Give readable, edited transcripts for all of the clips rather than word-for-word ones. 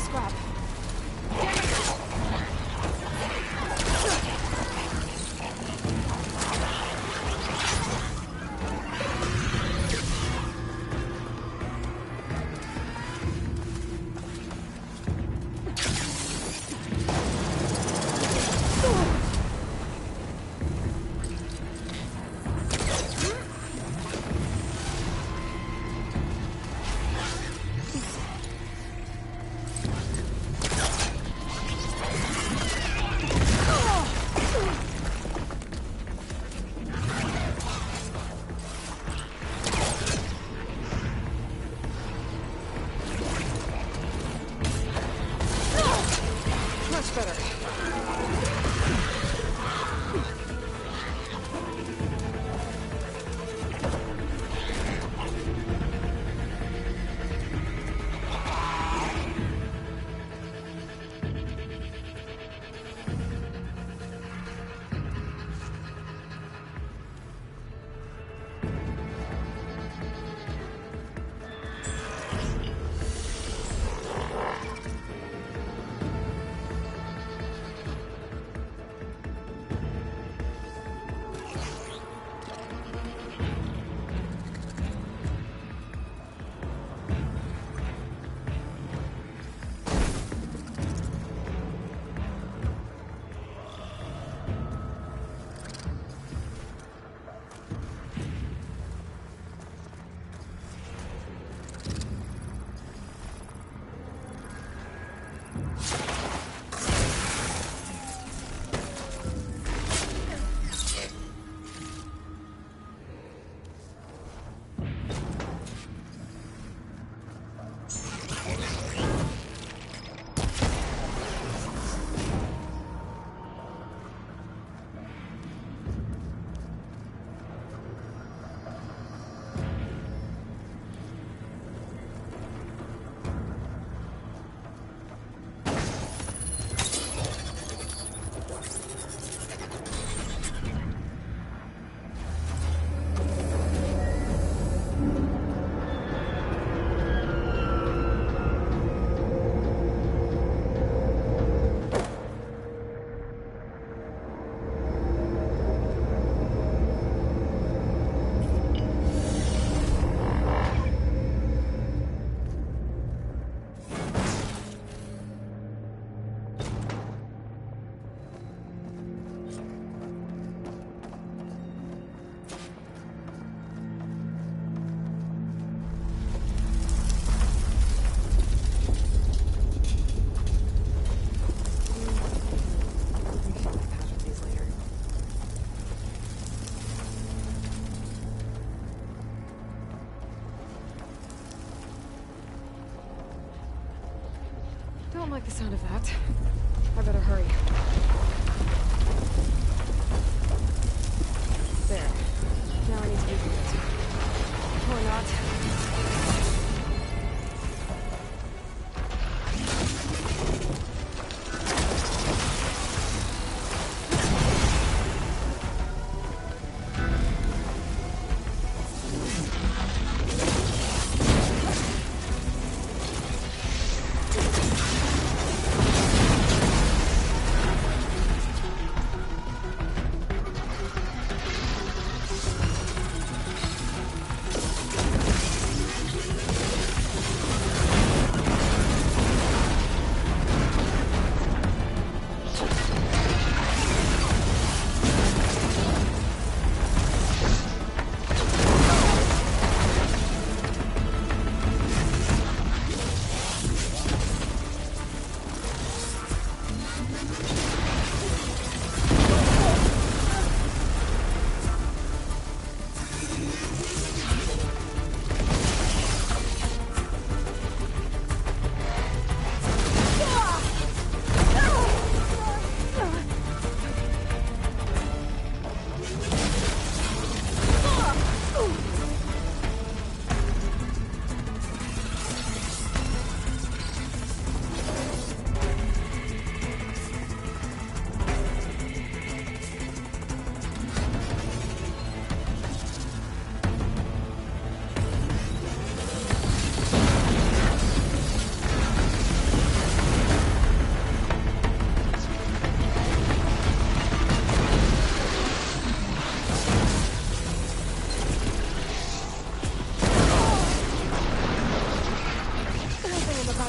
scrap. Don't like the sound of that. I better hurry. There. Now I need to be good. Or not.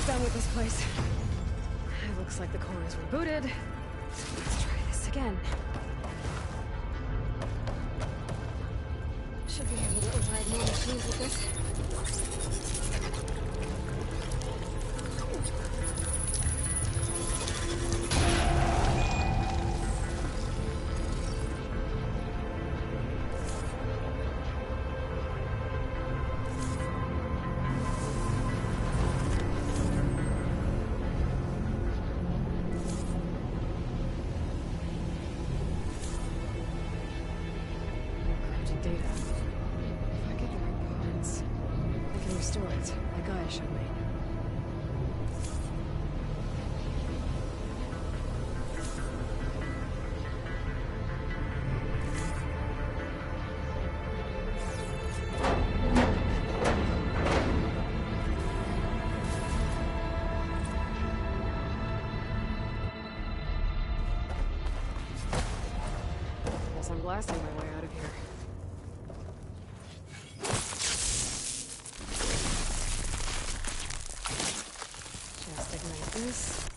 not done with this place. It looks like the core is rebooted. Let's try this again. Should be able to override more machines with this. Data. If I get the right parts, I can restore it, like Gaia showed me. Guess I'm blasting my way out of here. Just ignite this.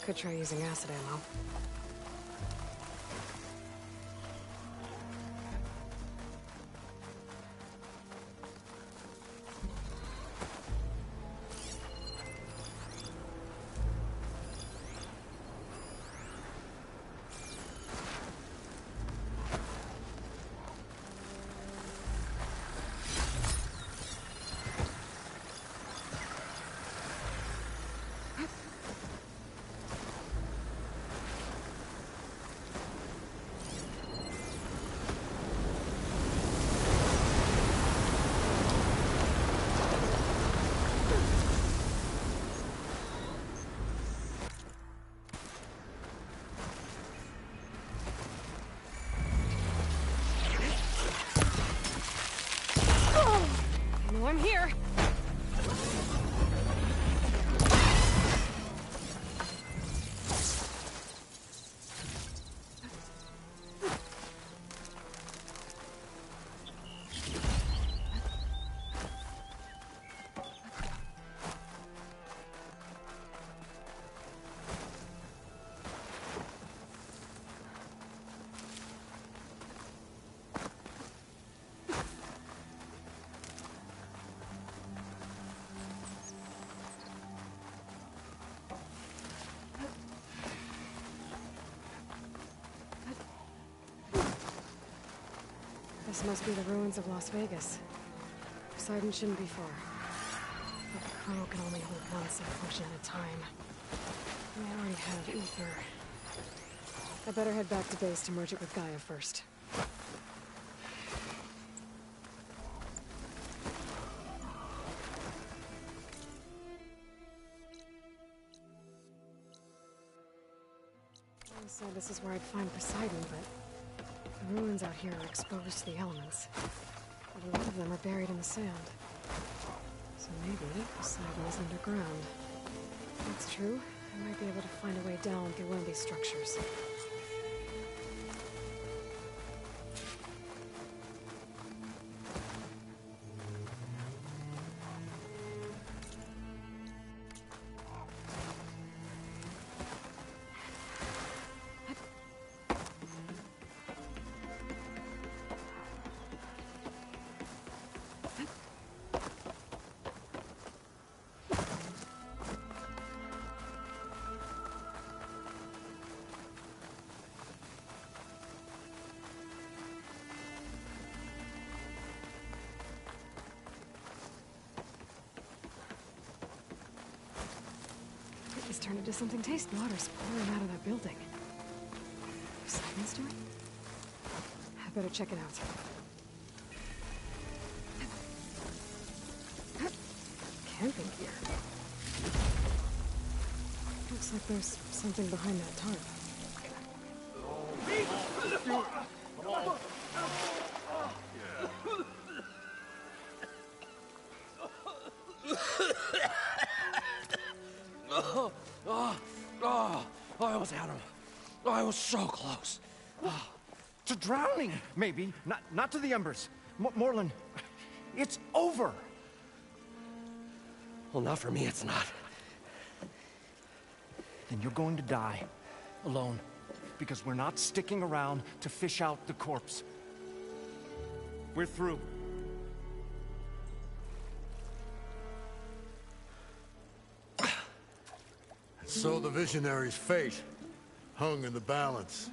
Could try using acid ammo. I'm here. This must be the ruins of Las Vegas. Poseidon shouldn't be far. But the chrono can only hold one cell function at a time. And I already have ether. I better head back to base to merge it with Gaia first. I said this is where I'd find Poseidon, but the ruins out here are exposed to the elements. But a lot of them are buried in the sand. So maybe Poseidon is underground. If that's true, I might be able to find a way down through one of these structures. It's turned into something tasty. Water's pouring out of that building. Poseidon's doing? I better check it out. Camping gear. Looks like there's something behind that tarp. I almost had him. I was so close. To drowning, maybe. Not to the embers. Moreland, it's over. Well, not for me, it's not. Then you're going to die. Alone. Because we're not sticking around to fish out the corpse. We're through. So the visionary's fate hung in the balance.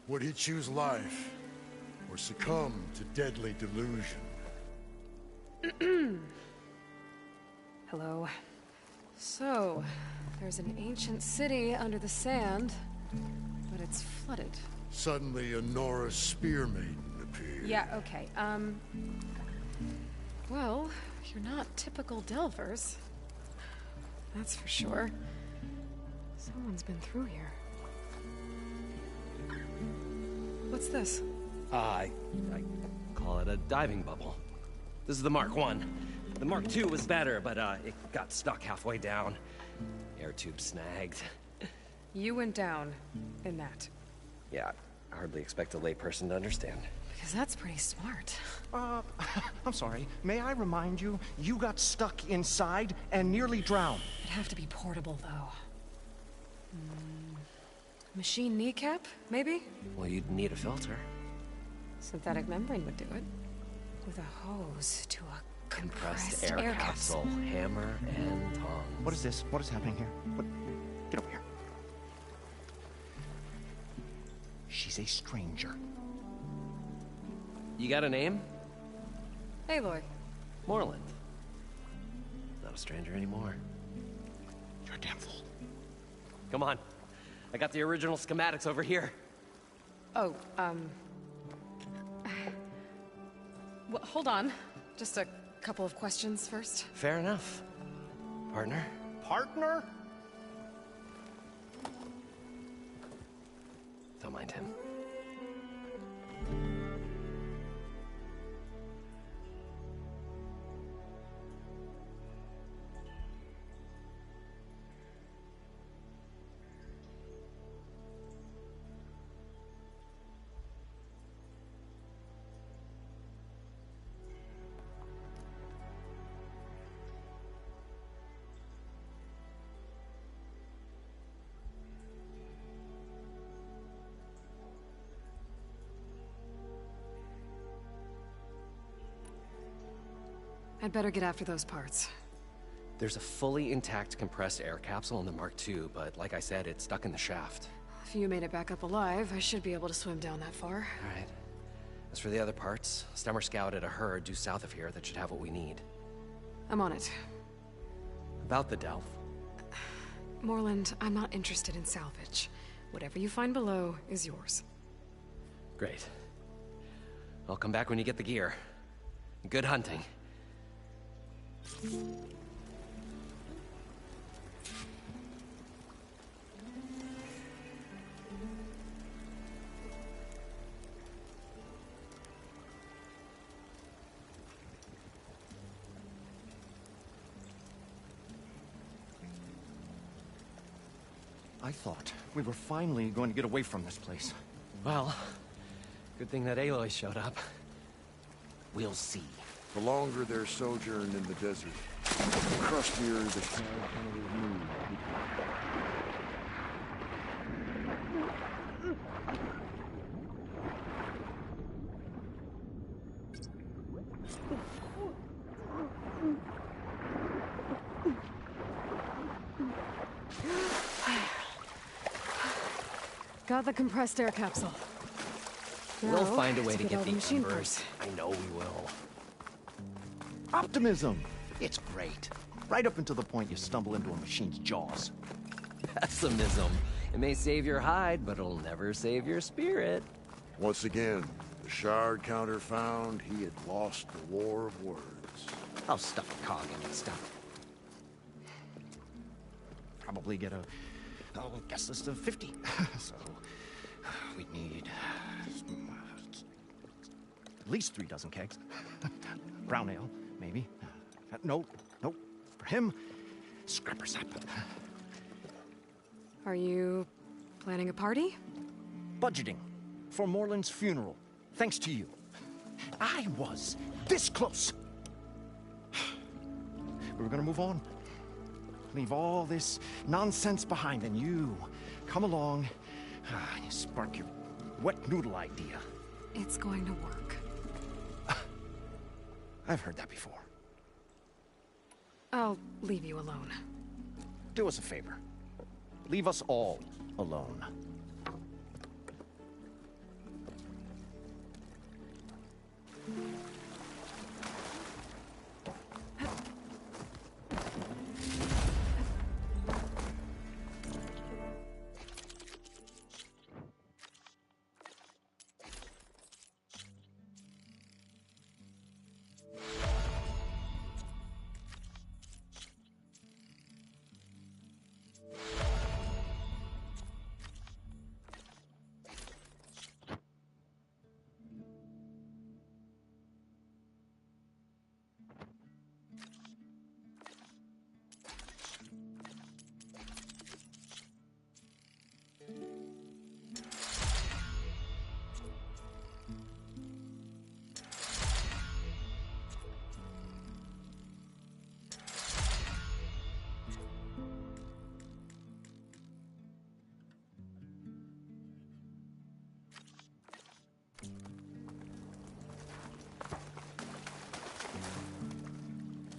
Would he choose life or succumb to deadly delusion? Hello. So, there's an ancient city under the sand, but it's flooded. Suddenly a Norse spear maiden appeared. Yeah, okay, well, you're not typical Delvers. That's for sure. Someone's been through here. What's this? I call it a diving bubble. This is the Mark I. The Mark II was better, but it got stuck halfway down. Air tube snagged. You went down in that. Yeah, I hardly expect a layperson to understand. Because that's pretty smart. I'm sorry. May I remind you, you got stuck inside and nearly drowned. It'd have to be portable, though. Machine kneecap, maybe? Well, you'd need a filter. Synthetic membrane would do it. With a hose to a Compressed air capsule. Hammer and tongs. What is this? What is happening here? What? Get over here. She's a stranger. You got a name? Aloy. Moreland. Not a stranger anymore. You're a damn fool. Come on. I got the original schematics over here. Oh, well, hold on. Just a couple of questions first. Fair enough. Partner? Partner? Don't mind him. I'd better get after those parts. There's a fully intact compressed air capsule in the Mark II, but like I said, it's stuck in the shaft. If you made it back up alive, I should be able to swim down that far. All right. As for the other parts, Stemmer scouted a herd due south of here that should have what we need. I'm on it. About the Delph. Moreland, I'm not interested in salvage. Whatever you find below is yours. Great. I'll come back when you get the gear. Good hunting. I thought we were finally going to get away from this place. Well, good thing that Aloy showed up. We'll see. The longer their sojourn in the desert, the crustier the caterpillar's mood. Got the compressed air capsule. We'll Now, find a way to all get the machine embers. parts. I know we will. Optimism! It's great. Right up until the point you stumble into a machine's jaws. Pessimism. It may save your hide, but it'll never save your spirit. Once again, the shard counter found he had lost the war of words. I'll stuff a cog in and stuff. Probably get a guest list of 50. So we need at least 3 dozen kegs. Brown ale, maybe. No. For him, scrapper sap. Are you planning a party? Budgeting for Moreland's funeral. Thanks to you. I was this close. We were gonna move on. Leave all this nonsense behind, and you come along, you spark your wet noodle idea. It's going to work. I've heard that before. I'll leave you alone. Do us a favor. Leave us all alone.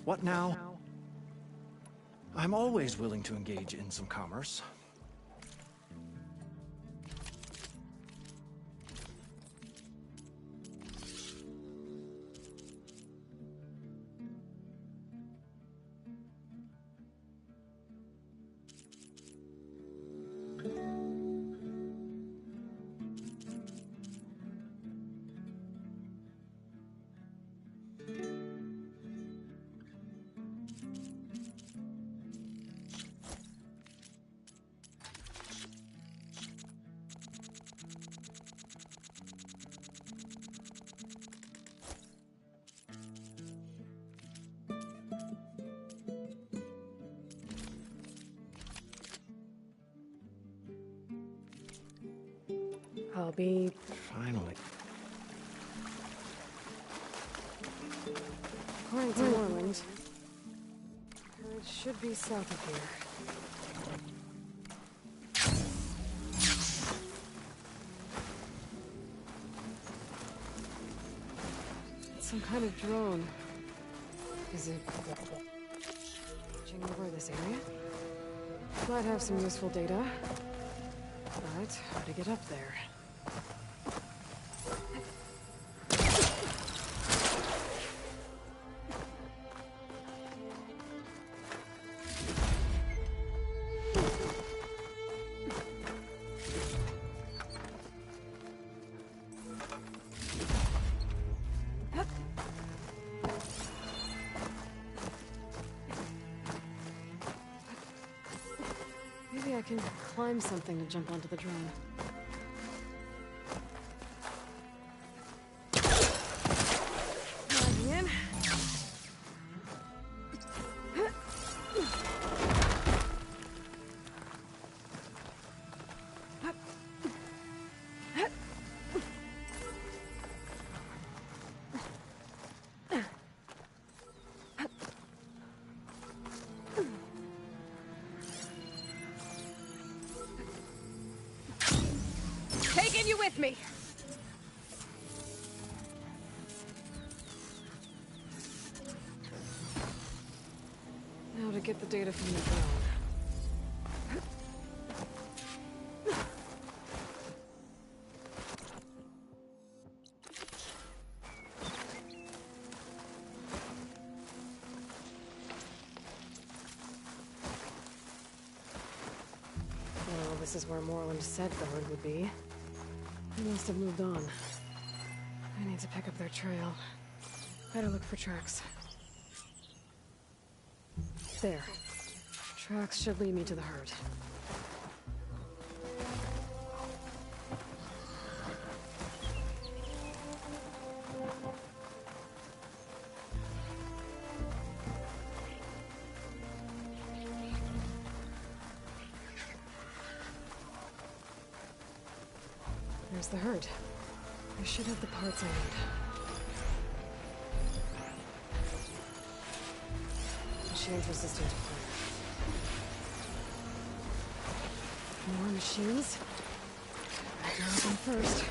What now? I'm always willing to engage in some commerce. I'll be... Finally. According to Moreland, it should be south of here. It's some kind of drone. Is it... watching over this area? Might have some useful data. But how to get up there? Maybe I can climb something to jump onto the drone. Lagging in. Taking you with me. Now to get the data from the drone. Well, this is where Moreland said the herd would be. They must have moved on. I need to pick up their trail. Better look for tracks. There. Tracks should lead me to the herd. There's the herd. I should have the parts I need. Machines resistant to fire. More machines? I got them first.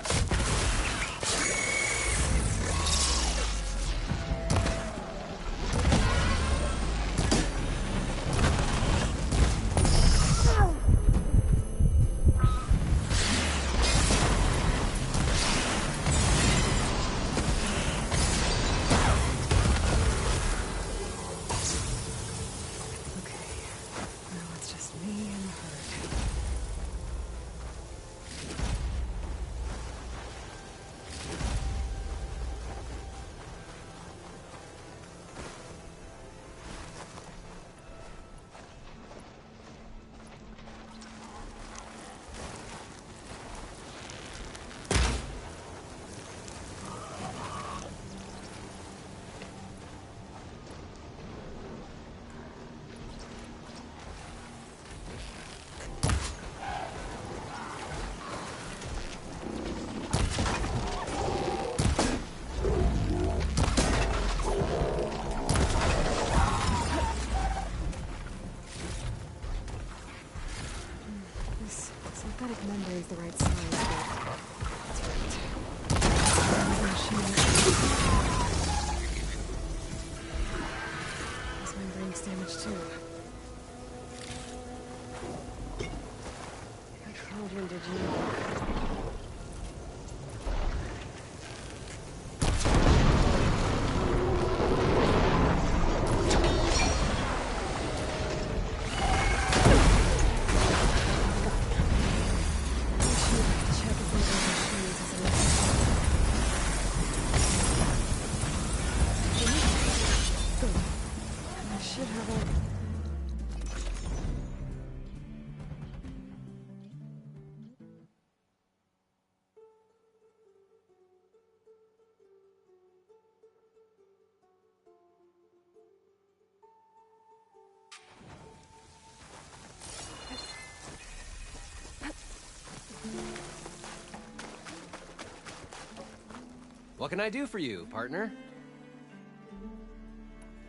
What can I do for you, partner?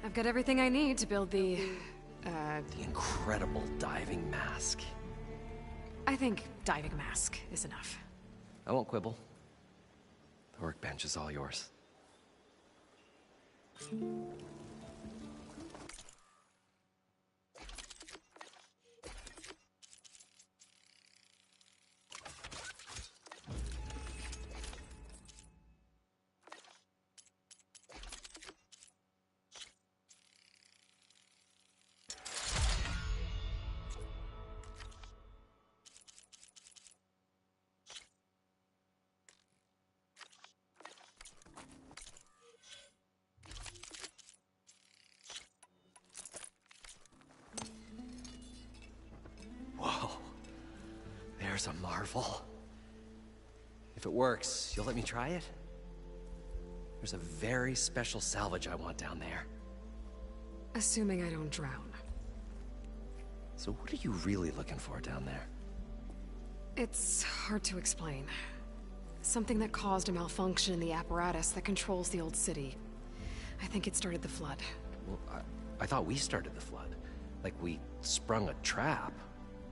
I've got everything I need to build the incredible diving mask. I think diving mask is enough. I won't quibble. The workbench is all yours. Whoa. There's a marvel. If it works, you'll let me try it? There's a very special salvage I want down there. Assuming I don't drown. So what are you really looking for down there? It's hard to explain. Something that caused a malfunction in the apparatus that controls the old city. I think it started the flood. Well, I thought we started the flood. Like we sprung a trap.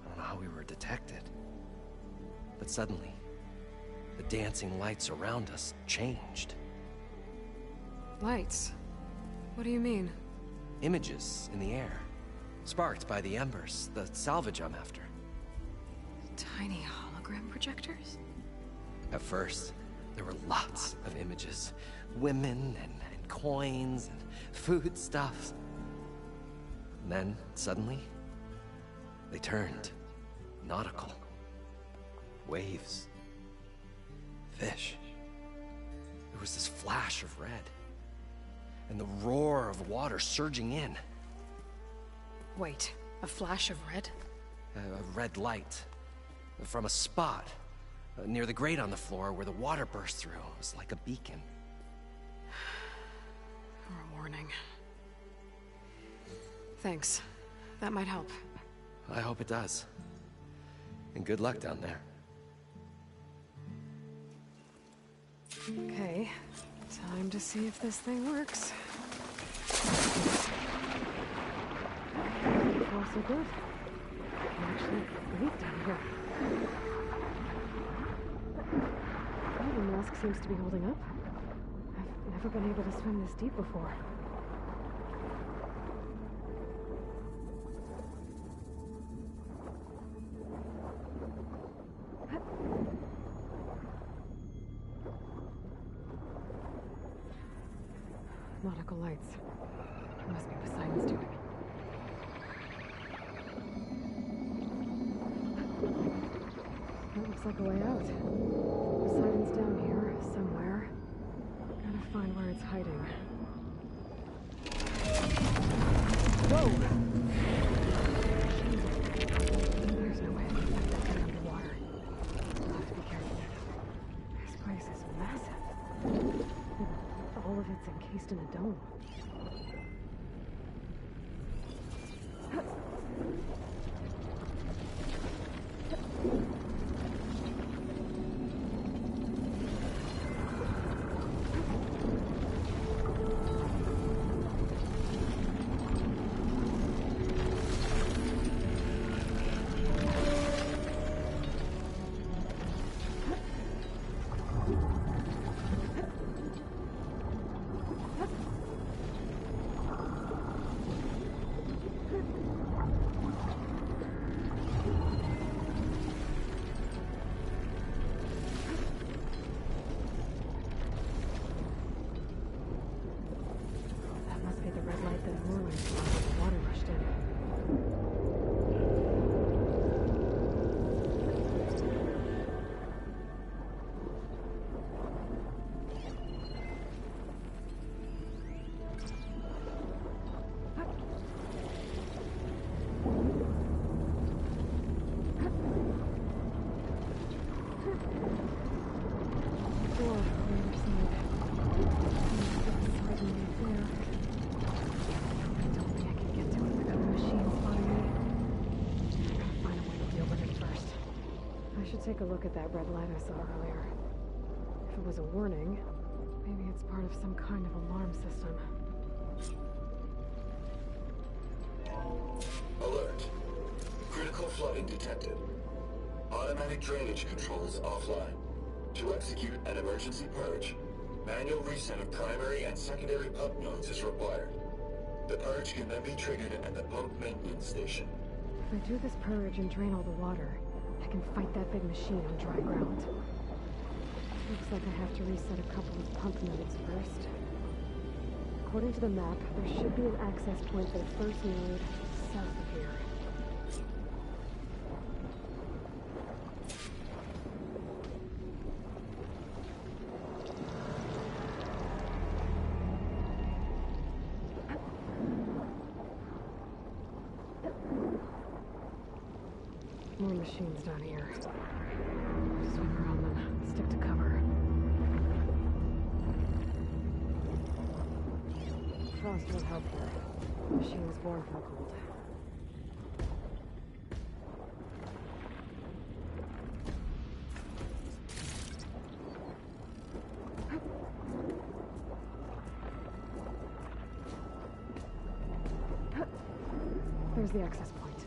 I don't know how we were detected. But suddenly, the dancing lights around us changed. Lights? What do you mean? Images in the air, sparked by the embers, the salvage I'm after. Tiny hologram projectors? At first, there were lots of images. Women and coins and foodstuffs. And then, suddenly, they turned nautical. Waves. Fish. There was this flash of red. And the roar of water surging in. Wait, a flash of red? A red light. From a spot near the grate on the floor where the water burst through. It was like a beacon. Or a warning. Thanks. That might help. I hope it does. And good luck down there. Okay. Time to see if this thing works. Far so good. I can actually breathe down here. The mask seems to be holding up. I've never been able to swim this deep before. Nautical lights. It must be Poseidon's doing. That looks like a way out. Poseidon's down here, somewhere. Gotta find where it's hiding. Whoa! There's no way I can find that thing underwater. I'll have to be careful. This place is massive. All of it's encased in a dome. Take a look at that red light I saw earlier. If it was a warning, Maybe it's part of some kind of alarm system. Alert. Critical flooding detected. Automatic drainage controls offline. To execute an emergency purge, manual reset of primary and secondary pump nodes is required. The purge can then be triggered at the pump maintenance station. If I do this purge and drain all the water, I can fight that big machine on dry ground. Looks like I have to reset a couple of pump nodes first. According to the map, there should be an access point for the first node south of here. More machines down here. Sweep around them. Stick to cover. Frost won't help here. The machine was born from cold. There's the access point.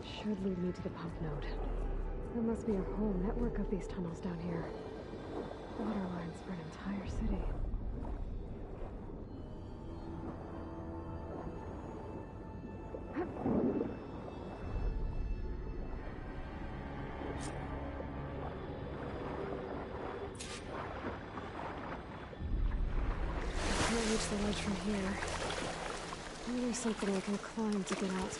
Should lead me to the pump node. There must be a whole network of these tunnels down here. Water lines for an entire city. I can't reach the ledge from here. Maybe there's something I can climb to get out.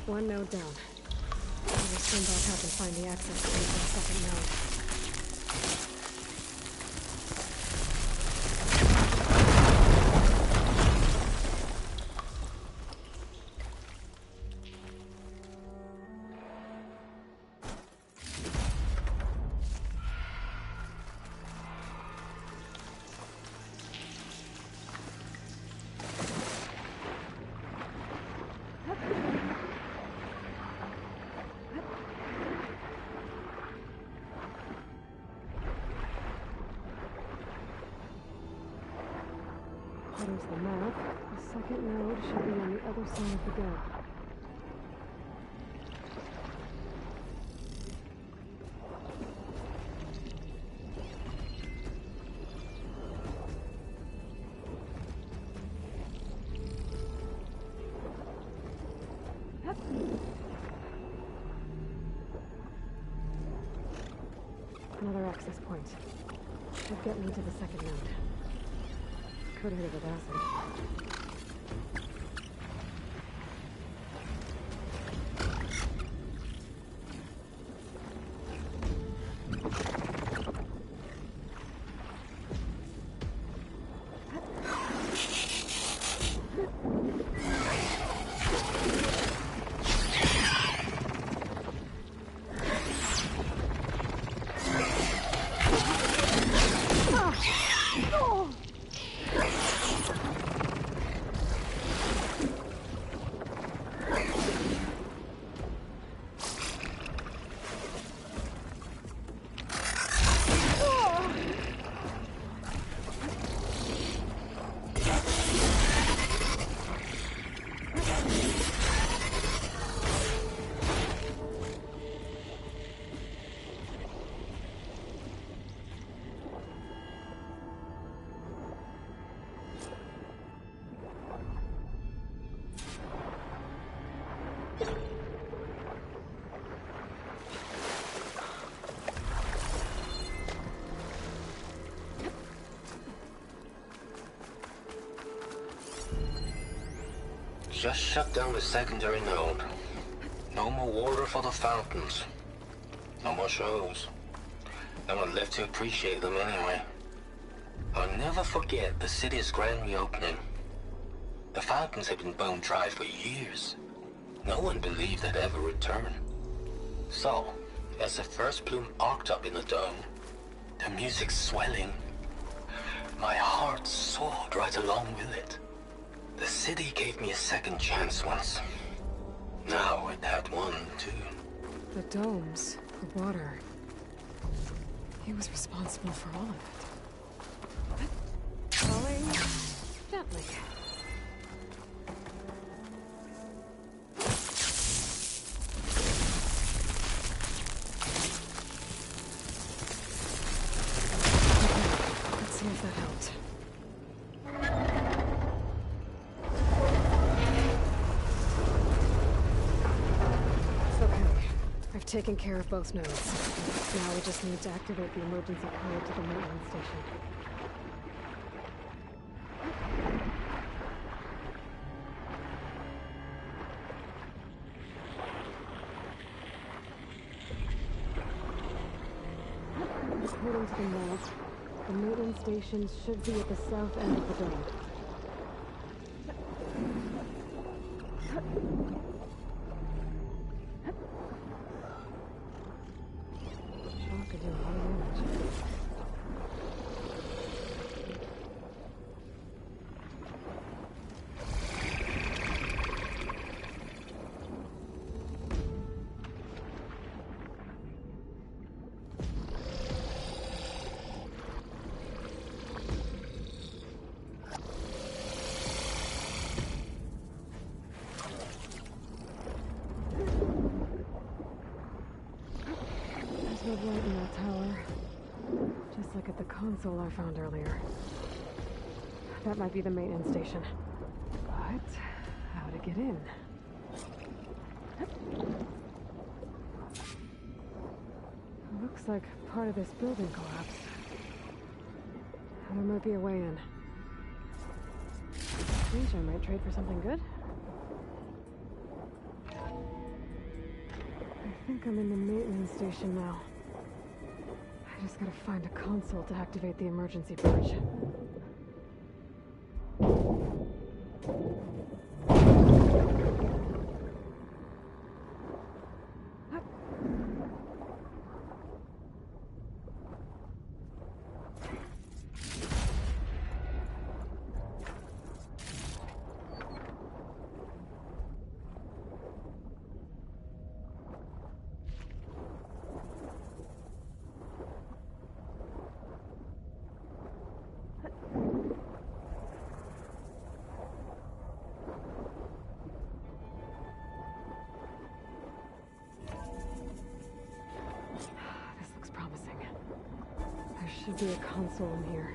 One node down. I'll just swim back up and find the access point for the second node. There's the map. The second node should be on the other side of the gap. Another access point. Should get me to the second node. Could hit it with acid. Just shut down the secondary node. No more water for the fountains. No more shows. No one left to appreciate them anyway. I'll never forget the city's grand reopening. The fountains had been bone dry for years. No one believed they'd ever return. So, as the first plume arced up in the dome, the music swelling, my heart soared right along with it. The city gave me a second chance once. Now it had one, too. The domes, the water. He was responsible for all of it. Falling gently. Let's see if that helped. Okay, I've taken care of both nodes. Now we just need to activate the emergency code to the maintenance station. According to the map, the maintenance station should be at the south end of the dome. Shock could do a lot of damage. There's no light in that tower. Just like at the console I found earlier. That might be the maintenance station. But how to get in? Looks like part of this building collapsed. There might be a way in. Danger might trade for something good. I think I'm in the maintenance station now. I just gotta find a console to activate the emergency purge. This looks promising. There should be a console in here.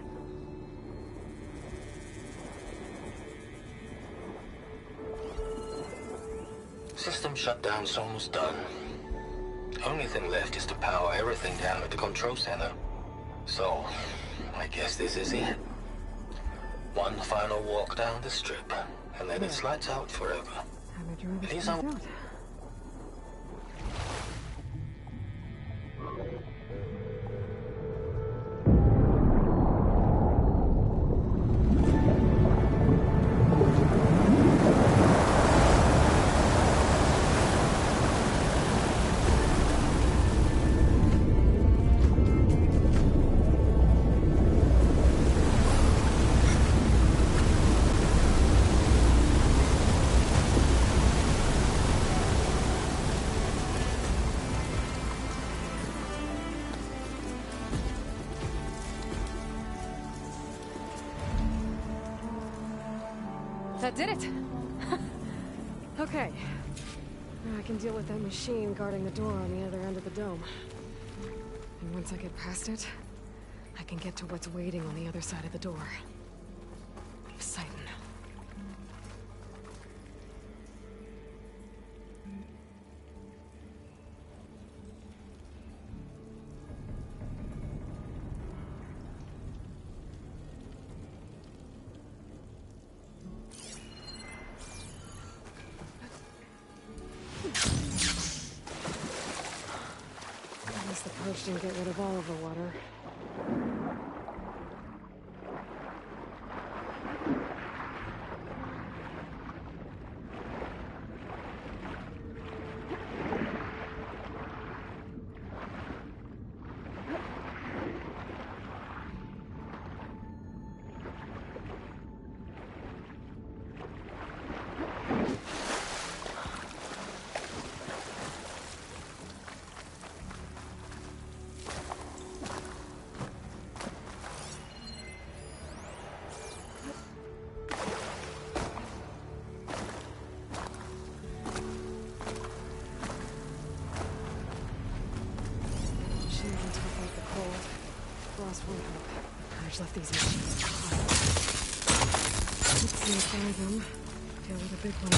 System shutdown's almost done. Only thing left is to power everything down at the control center. So, I guess this is it. One final walk down the strip, and then it's lights out forever. How would you rather These find are- out? That did it! Okay. Now I can deal with that machine guarding the door on the other end of the dome. And once I get past it, I can get to what's waiting on the other side of the door. Exciting. At least the purge didn't get rid of all of the water. Ross won't help. Purge left these machines behind. Let's see if one of them deal with a big one.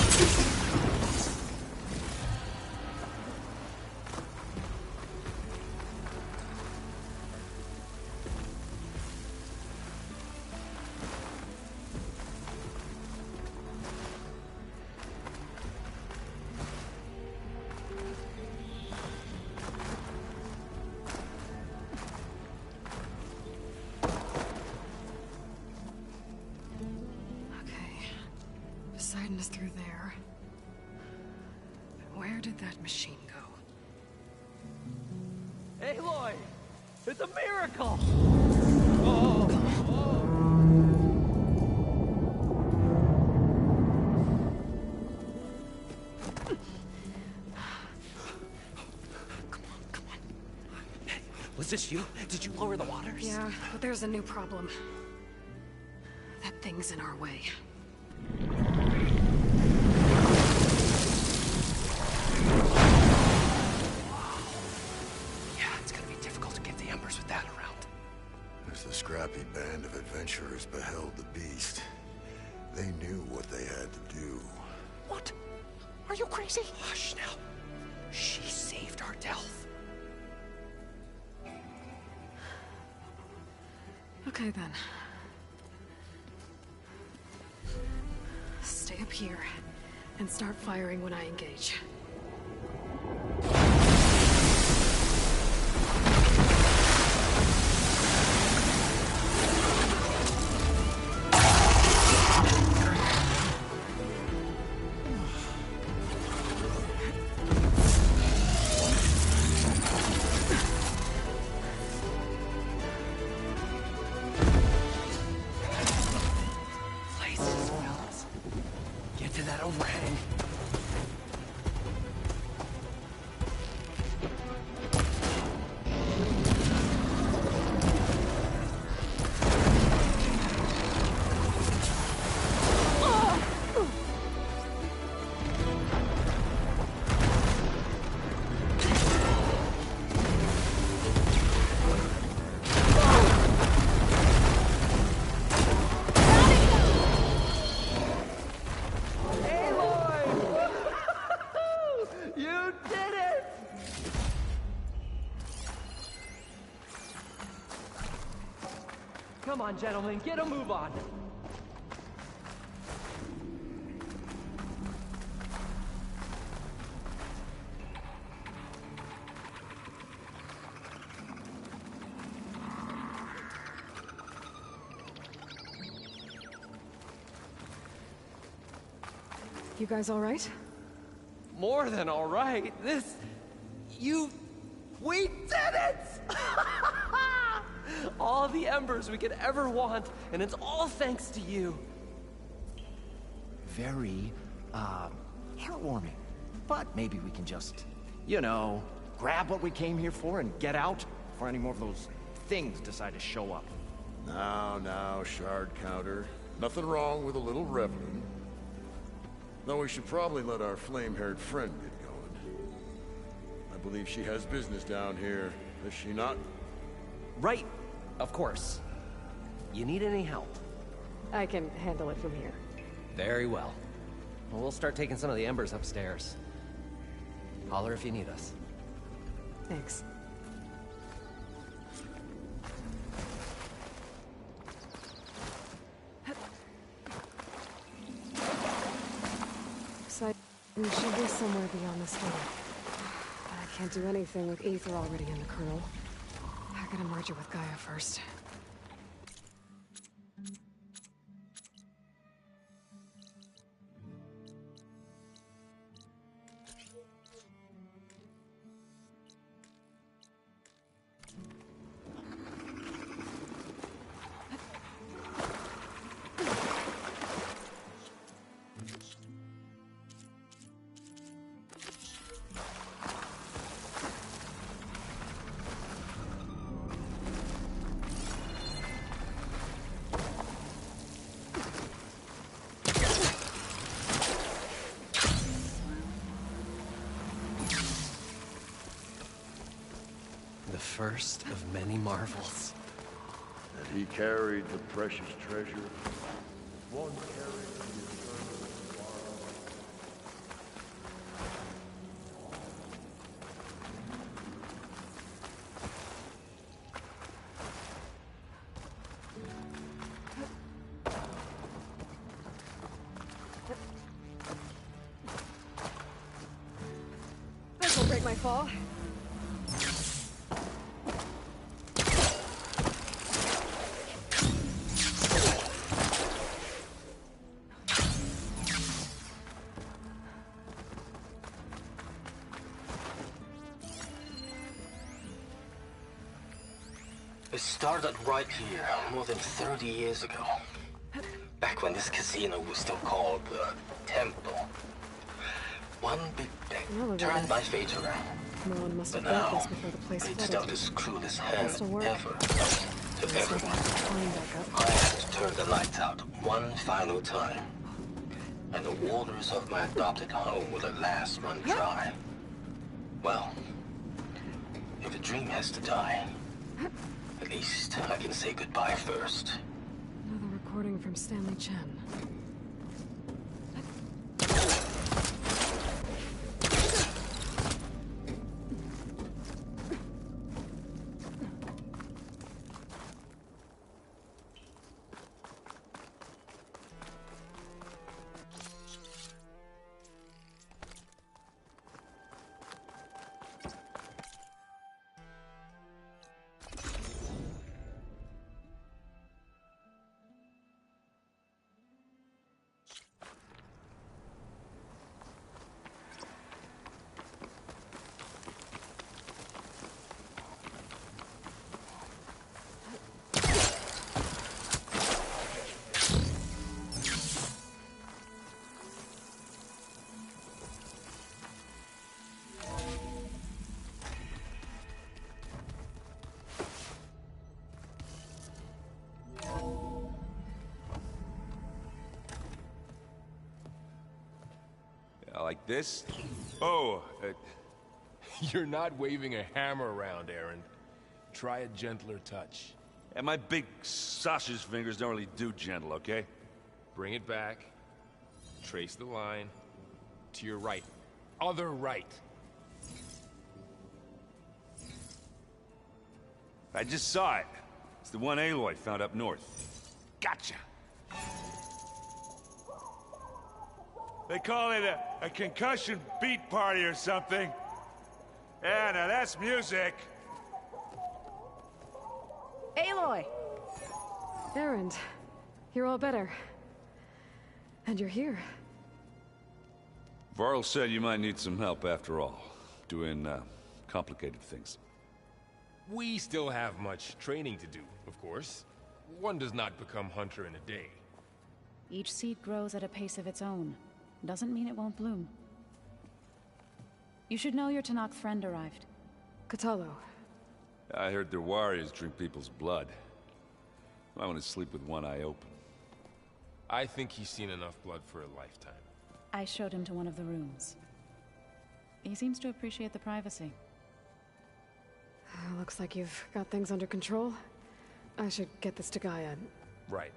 Poseidon is through there. But where did that machine go? Aloy! It's a miracle! Come on. Was this you? Did you lower the waters? Yeah, but there's a new problem. That thing's in our way. Yeah, it's gonna be difficult to get the embers with that around. As the scrappy band of adventurers beheld the beast, they knew what they had to do. What? Are you crazy? Hush now. She saved our Delph. Okay then. Stay up here and start firing when I engage. Places, Wells. Get to that overhang. You did it! Come on, gentlemen, get a move on. You guys all right? More than all right. We did it! All the embers we could ever want, and it's all thanks to you. Very, heartwarming. But maybe we can just, you know, grab what we came here for and get out before any more of those things decide to show up. Now, shard counter. Nothing wrong with a little reveling. Though we should probably let our flame-haired friend get going. I believe she has business down here, does she not? Right. Of course. You need any help? I can handle it from here. Very well. Well, we'll start taking some of the embers upstairs. Holler if you need us. Thanks. Poseidon should be somewhere beyond this tunnel. But I can't do anything with Ether already in the kernel. I gotta merge it with Gaia first. The first of many marvels. that he carried the precious treasure. One carried the eternal tomorrow. This will break my fall. It started right here, more than 30 years ago. Back when this casino was still called the Temple. One big thing turned my fate around. No one must But have built now, this before the place it's flooded. dealt as cruelest hand Still work. ever to everyone. Climb back up. I had to turn the lights out one final time. And the waters of my adopted home will at last run dry. Well, if a dream has to die, at least I can say goodbye first. Another recording from Stanley Chen. Like this? Oh, you're not waving a hammer around, Aaron. Try a gentler touch. And my big sausage fingers don't really do gentle, okay? Bring it back. Trace the line. To your right. Other right. I just saw it. It's the one Aloy found up north. Gotcha! They call it a concussion beat party or something. Yeah, now that's music. Aloy! Erend, you're all better. And you're here. Varl said you might need some help after all. Doing, complicated things. We still have much training to do, of course. One does not become hunter in a day. Each seed grows at a pace of its own. Doesn't mean it won't bloom. You should know your Tanakh friend arrived. Katalo. I heard their warriors drink people's blood. I want to sleep with one eye open. I think he's seen enough blood for a lifetime. I showed him to one of the rooms. He seems to appreciate the privacy. Looks like you've got things under control. I should get this to Gaia. Right.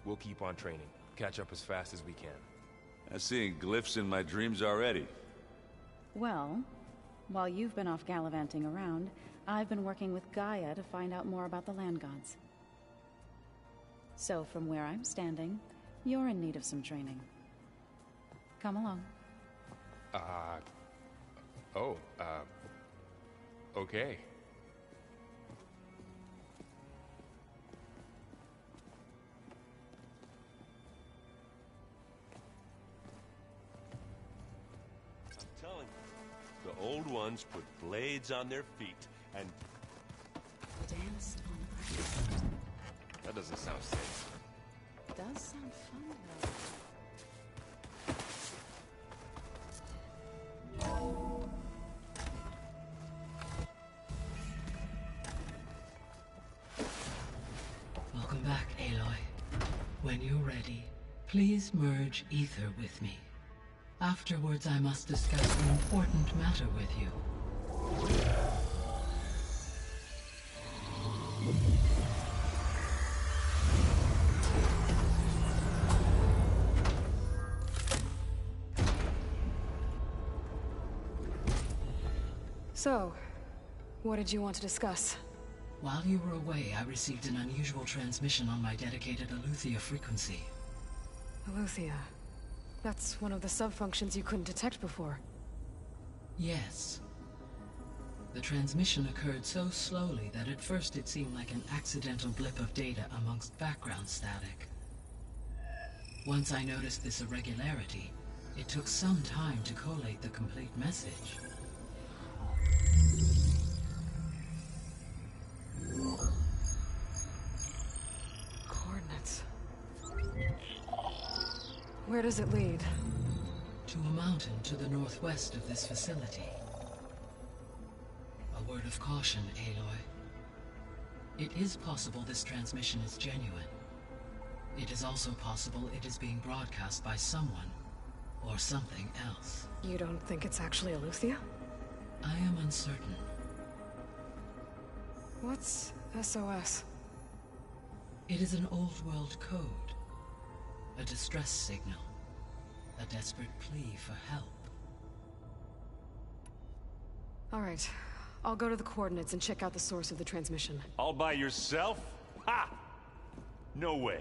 We'll keep on training. Catch up as fast as we can. I'm seeing glyphs in my dreams already. Well, while you've been off gallivanting around, I've been working with Gaia to find out more about the land gods. So from where I'm standing, you're in need of some training. Come along. Okay. Telling you, the old ones put blades on their feet and Danced on That doesn't sound safe. Does sound fun, though. Welcome back, Aloy. When you're ready, please merge ether with me. Afterwards, I must discuss an important matter with you. So, what did you want to discuss? While you were away, I received an unusual transmission on my dedicated Eleuthia frequency. Eleuthia. That's one of the sub-functions you couldn't detect before. Yes. The transmission occurred so slowly that at first it seemed like an accidental blip of data amongst background static. Once I noticed this irregularity, it took some time to collate the complete message. Coordinates. Where does it lead? To a mountain to the northwest of this facility. A word of caution, Aloy. It is possible this transmission is genuine. It is also possible it is being broadcast by someone, or something else. You don't think it's actually Eleuthia? I am uncertain. What's SOS? It is an old-world code. A distress signal. A desperate plea for help. All right. I'll go to the coordinates and check out the source of the transmission. All by yourself? Ha! No way.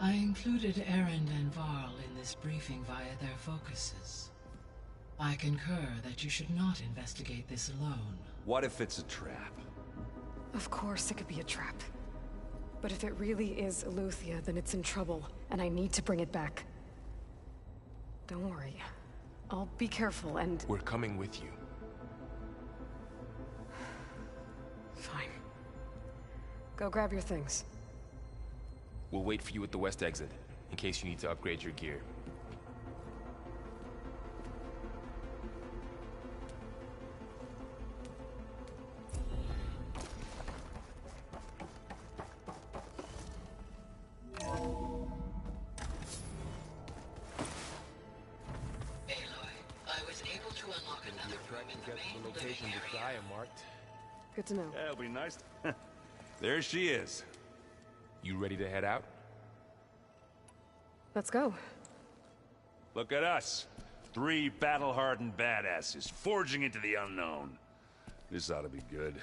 I included Erend and Varl in this briefing via their focuses. I concur that you should not investigate this alone. What if it's a trap? Of course it could be a trap. But if it really is Eleuthia, then it's in trouble, and I need to bring it back. Don't worry. I'll be careful and... We're coming with you. Fine. Go grab your things. We'll wait for you at the west exit, in case you need to upgrade your gear. Good to know. Yeah, it'll be nice. There she is. You ready to head out? Let's go. Look at us. 3 battle-hardened badasses forging into the unknown. This ought to be good.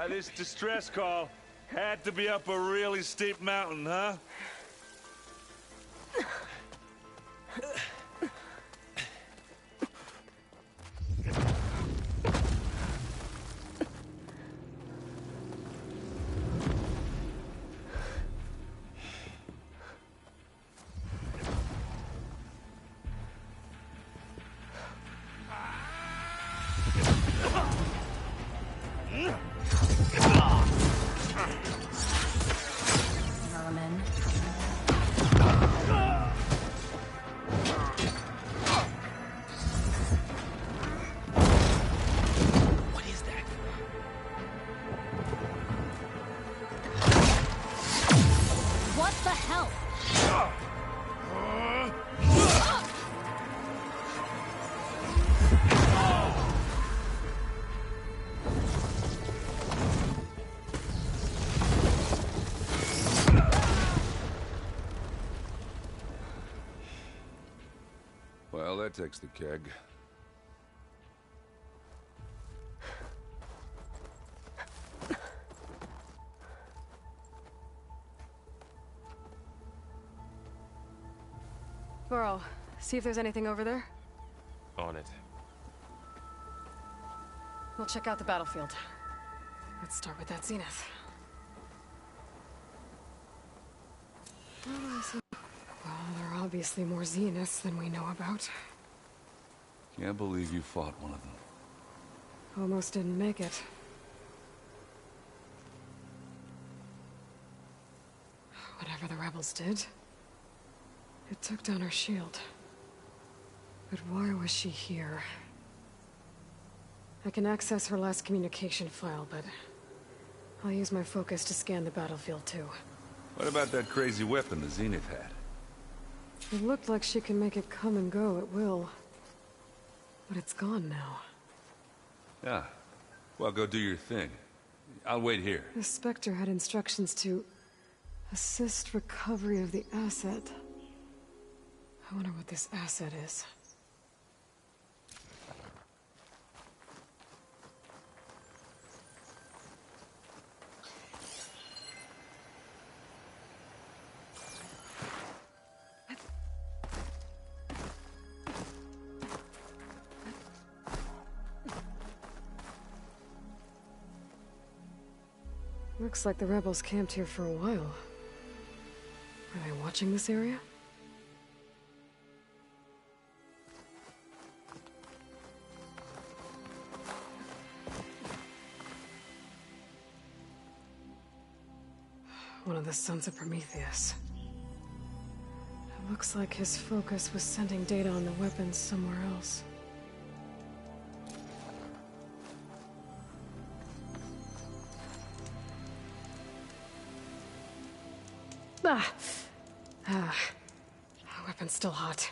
This distress call had to be up a really steep mountain, huh? Well, that takes the keg. Varl, see if there's anything over there. On it. We'll check out the battlefield. Let's start with that zenith. Well, there are obviously more zeniths than we know about. Can't believe you fought one of them. Almost didn't make it. Whatever the rebels did, it took down her shield. But why was she here? I can access her last communication file, but I'll use my focus to scan the battlefield too. What about that crazy weapon the Zenith had? It looked like she can make it come and go at will. But it's gone now. Yeah. Well, go do your thing. I'll wait here. The Spectre had instructions to assist recovery of the asset. I wonder what this asset is. Looks like the rebels camped here for a while. Are they watching this area? One of the sons of Prometheus. It looks like his focus was sending data on the weapons somewhere else. The weapon's still hot.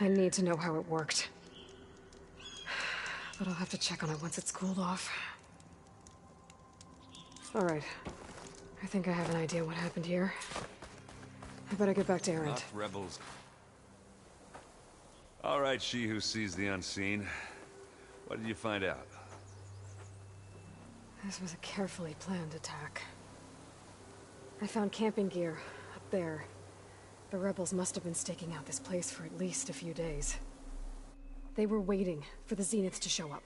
I need to know how it worked. But I'll have to check on it once it's cooled off. Alright. I think I have an idea what happened here. I better get back to Erend. Enough rebels. All right, she who sees the unseen. What did you find out? This was a carefully planned attack. I found camping gear up there. The rebels must have been staking out this place for at least a few days. They were waiting for the Zeniths to show up.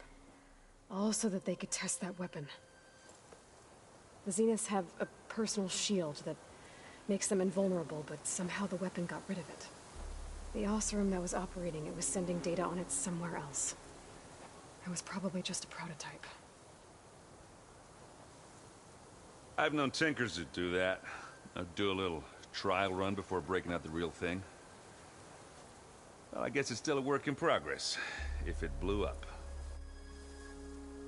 All so that they could test that weapon. The Zeniths have a personal shield that makes them invulnerable, but somehow the weapon got rid of it. The Oseram that was operating it was sending data on it somewhere else. It was probably just a prototype. I've known tinkers that do that. I'd do a little trial run before breaking out the real thing. Well, I guess it's still a work in progress, if it blew up.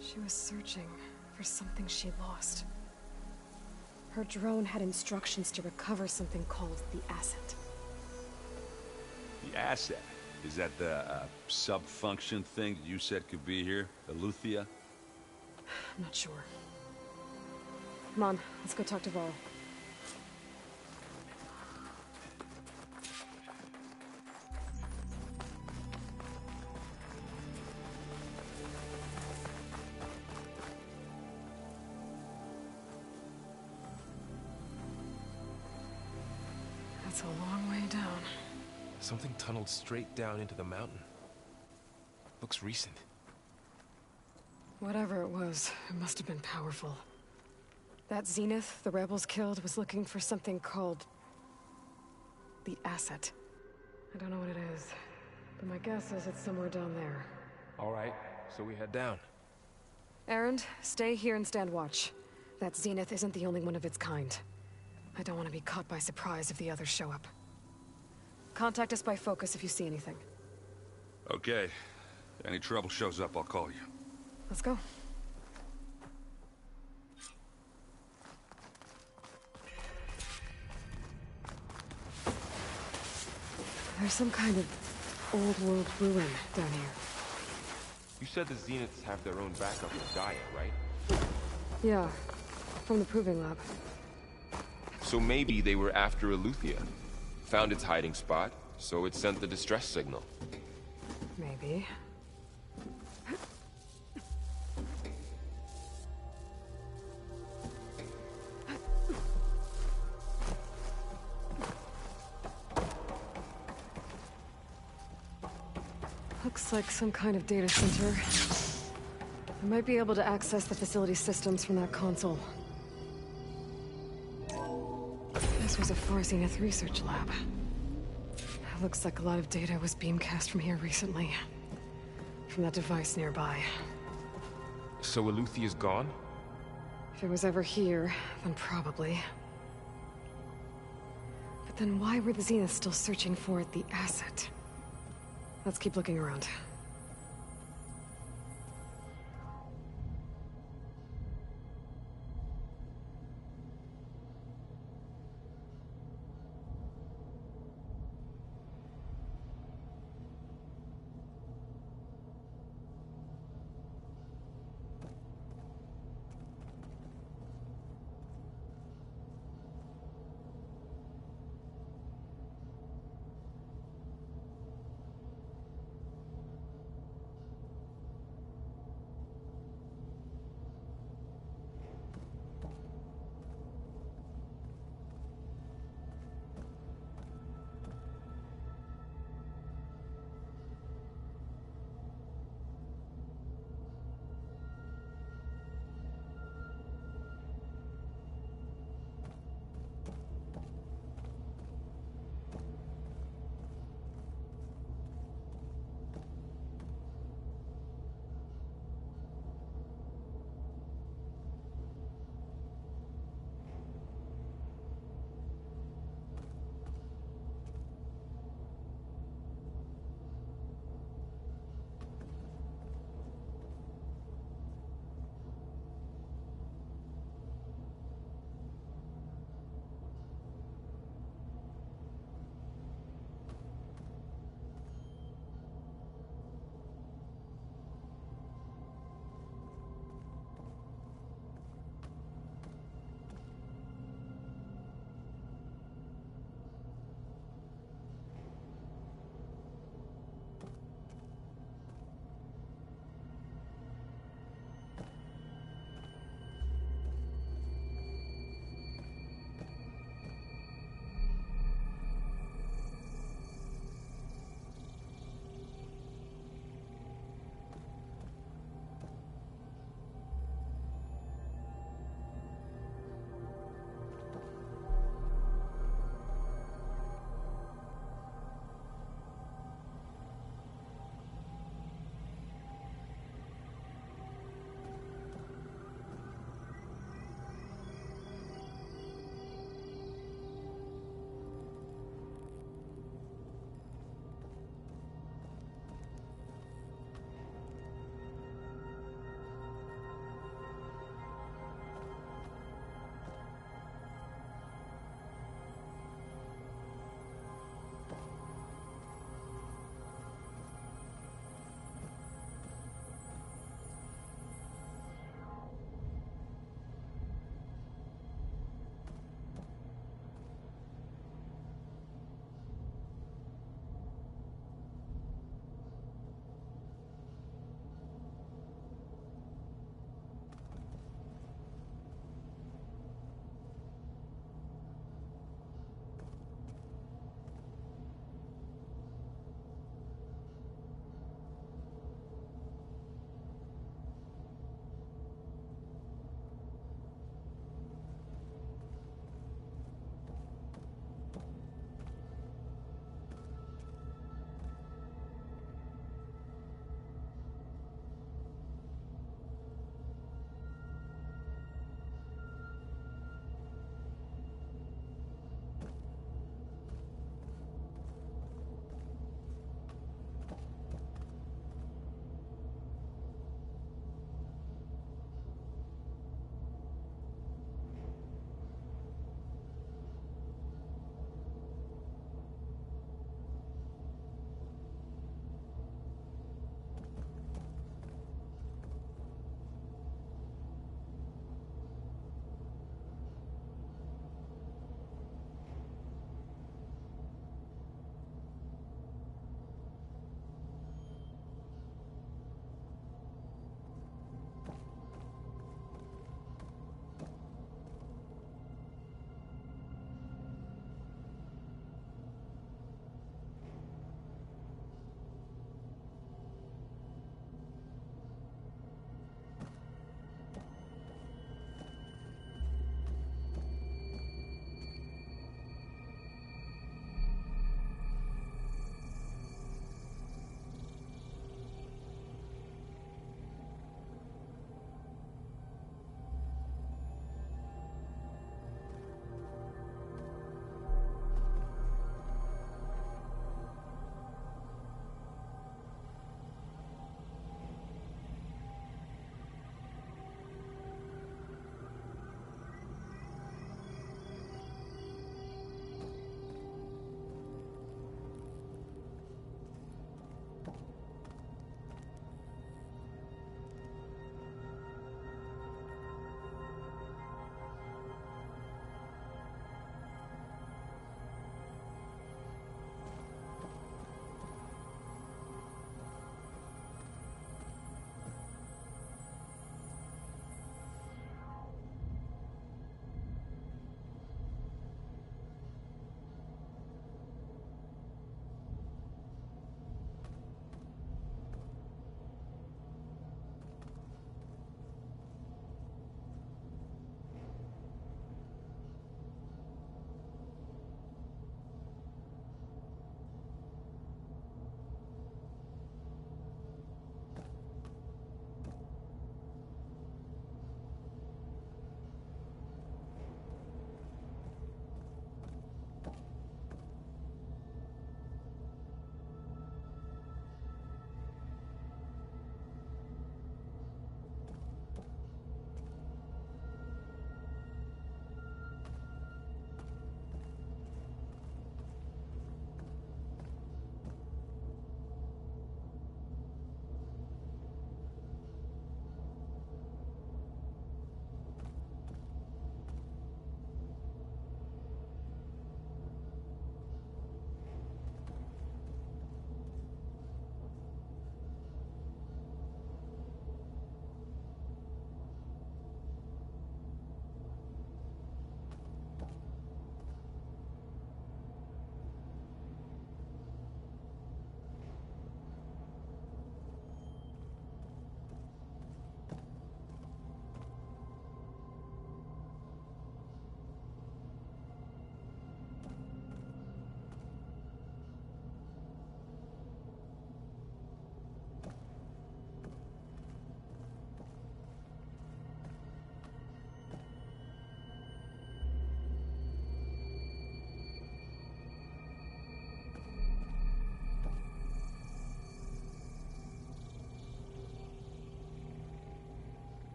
She was searching for something she lost. Her drone had instructions to recover something called the asset. The asset? Is that the sub-function thing that you said could be here? Eleuthia? I'm not sure. Come on, let's go talk to Varl. That's a long way down. Something tunneled straight down into the mountain. Looks recent. Whatever it was, it must have been powerful. That Zenith the rebels killed was looking for something called the asset. I don't know what it is, but my guess is it's somewhere down there. All right, so we head down. Erend, stay here and stand watch. That Zenith isn't the only one of its kind. I don't want to be caught by surprise if the others show up. Contact us by focus if you see anything. Okay. Any trouble shows up, I'll call you. Let's go. There's some kind of old-world ruin down here. You said the Zeniths have their own backup with Gaia, right? Yeah, from the Proving Lab. So maybe they were after Eleuthia. Found its hiding spot, so it sent the distress signal. Maybe. Looks like some kind of data center. I might be able to access the facility systems from that console. This was a Far Zenith research lab. Looks like a lot of data was beamcast from here recently. From that device nearby. So Eleuthia's gone? If it was ever here, then probably. But then why were the Zeniths still searching for the asset? Let's keep looking around.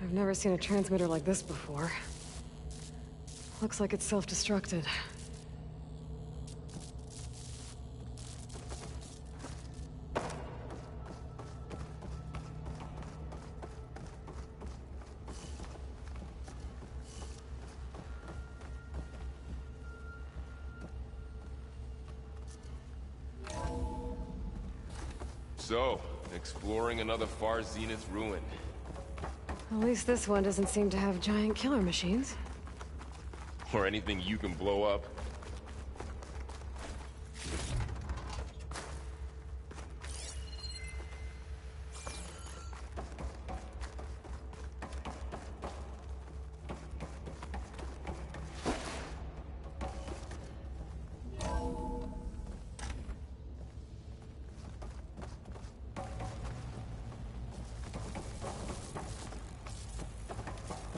I've never seen a transmitter like this before. Looks like it's self-destructed. So, exploring another far zenith ruin. At least this one doesn't seem to have giant killer machines. Or anything you can blow up.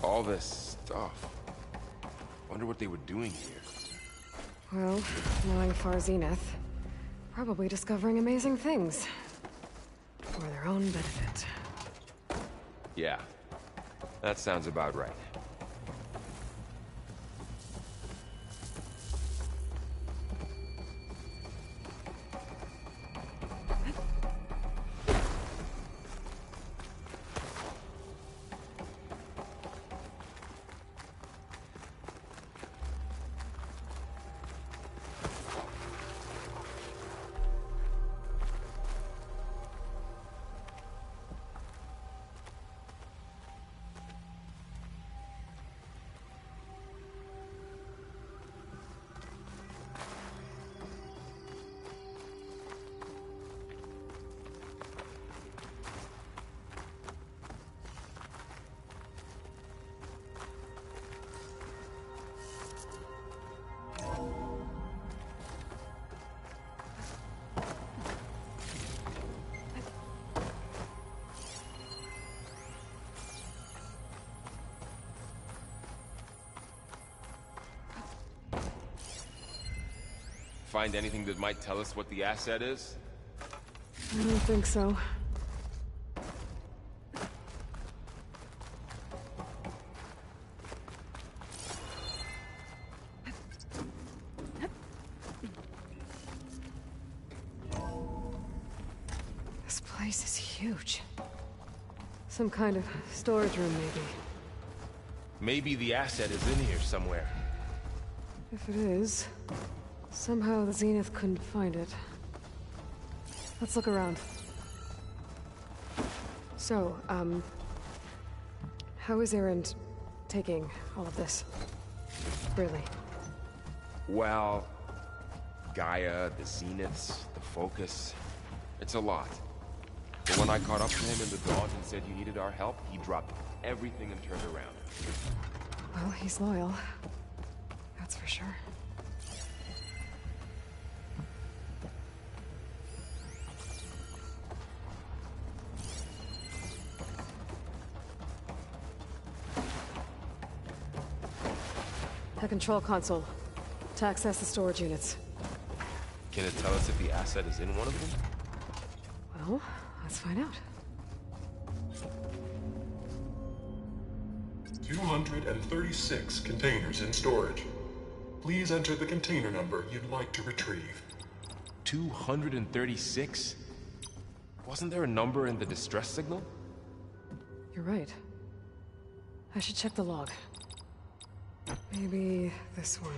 All this stuff. Wonder what they were doing here. Well, knowing Far Zenith, probably discovering amazing things. For their own benefit. Yeah, that sounds about right. Find anything that might tell us what the asset is? I don't think so. This place is huge. Some kind of storage room, maybe. Maybe the asset is in here somewhere. If it is, somehow the Zenith couldn't find it. Let's look around. So, how is Erend taking all of this? Really? Well, Gaia, the Zeniths, the Focus. It's a lot. But when I caught up to him in the dawn and said you needed our help, he dropped everything and turned around. Well, he's loyal. That's for sure. The control console. To access the storage units. Can it tell us if the asset is in one of them? Well, let's find out. 236 containers in storage. Please enter the container number you'd like to retrieve. 236? Wasn't there a number in the distress signal? You're right. I should check the log. Maybe this one.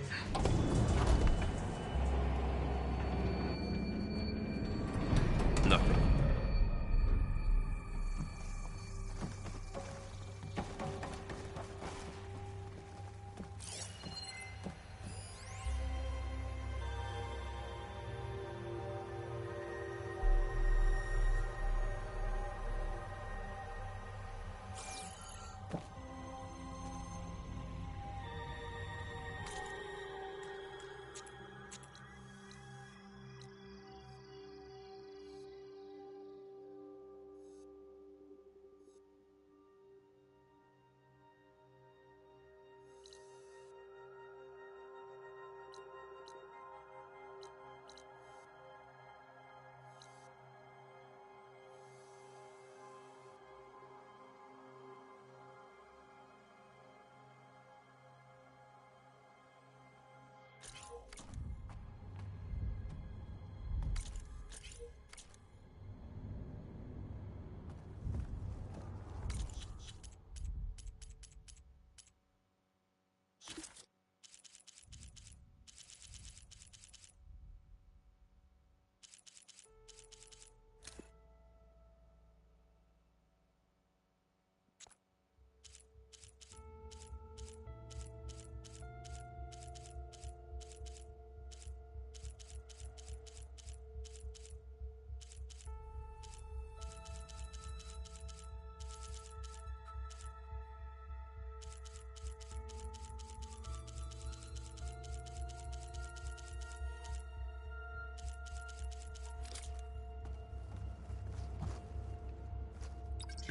Nothing.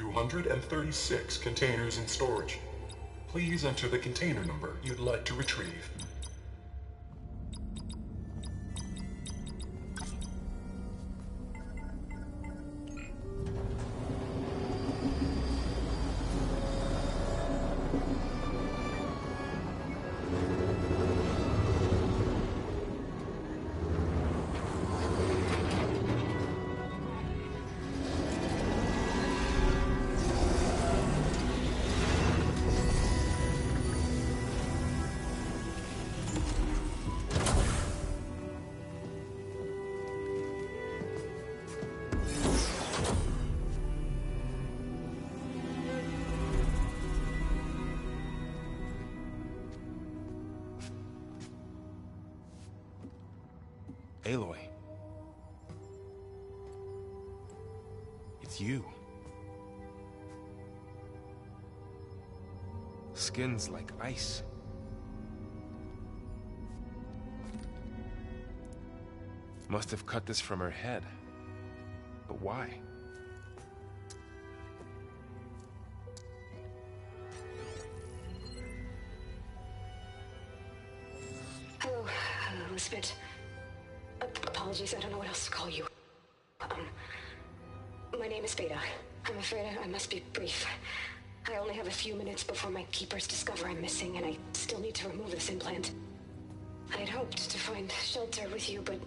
236 containers in storage. Please enter the container number you'd like to retrieve. Aloy. It's you. Skin's like ice. Must have cut this from her head. But why? Hello, Elizabeth. Apologies, I don't know what else to call you. My name is Beta. I'm afraid I must be brief. I only have a few minutes before my keepers discover I'm missing, and I still need to remove this implant. I had hoped to find shelter with you, but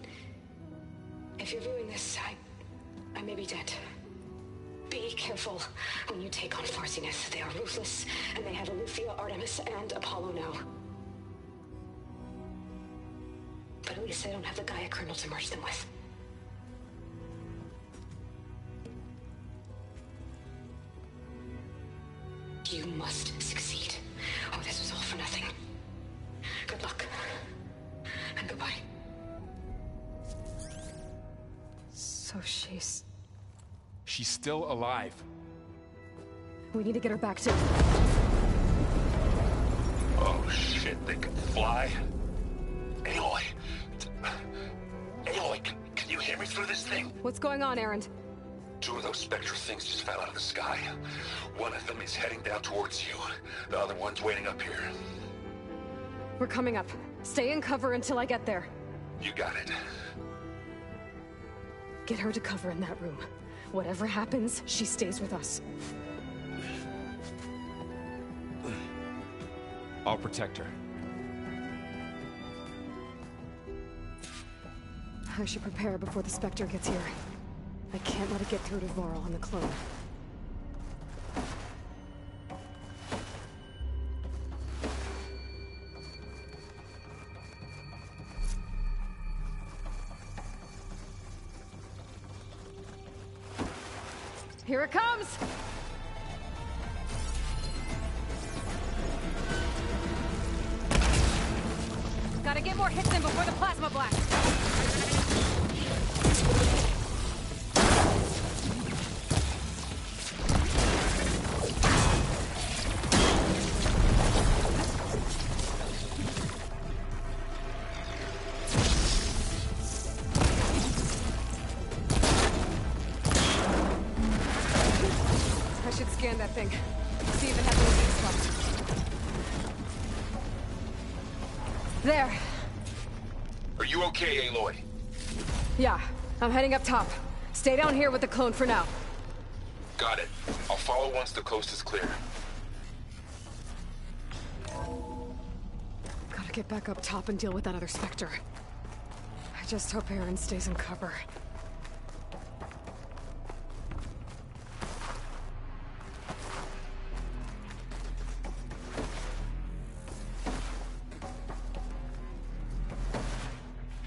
if you're viewing this, I may be dead. Be careful when you take on Farsiness. They are ruthless, and they have Aletheia, Artemis, and Apollo now. But at least I don't have the Gaia kernel to merge them with. You must succeed. Oh, this was all for nothing. Good luck. And goodbye. So she's... She's still alive. We need to get her back to... Oh shit, they can fly? Aloy! Aloy, can you hear me through this thing? What's going on, Erend? Two of those spectral things just fell out of the sky. One of them is heading down towards you. The other one's waiting up here. We're coming up. Stay in cover until I get there. You got it. Get her to cover in that room. Whatever happens, she stays with us. I'll protect her. I should prepare before the Spectre gets here. I can't let it get through to Varl and the clone. Here it comes! Gotta get more hits in before the plasma blast! I should scan that thing. See if it has any weak spots. There. Are you okay, Aloy? Yeah, I'm heading up top. Stay down here with the clone for now. Got it. I'll follow once the coast is clear. Gotta get back up top and deal with that other Spectre. I just hope Erend stays in cover.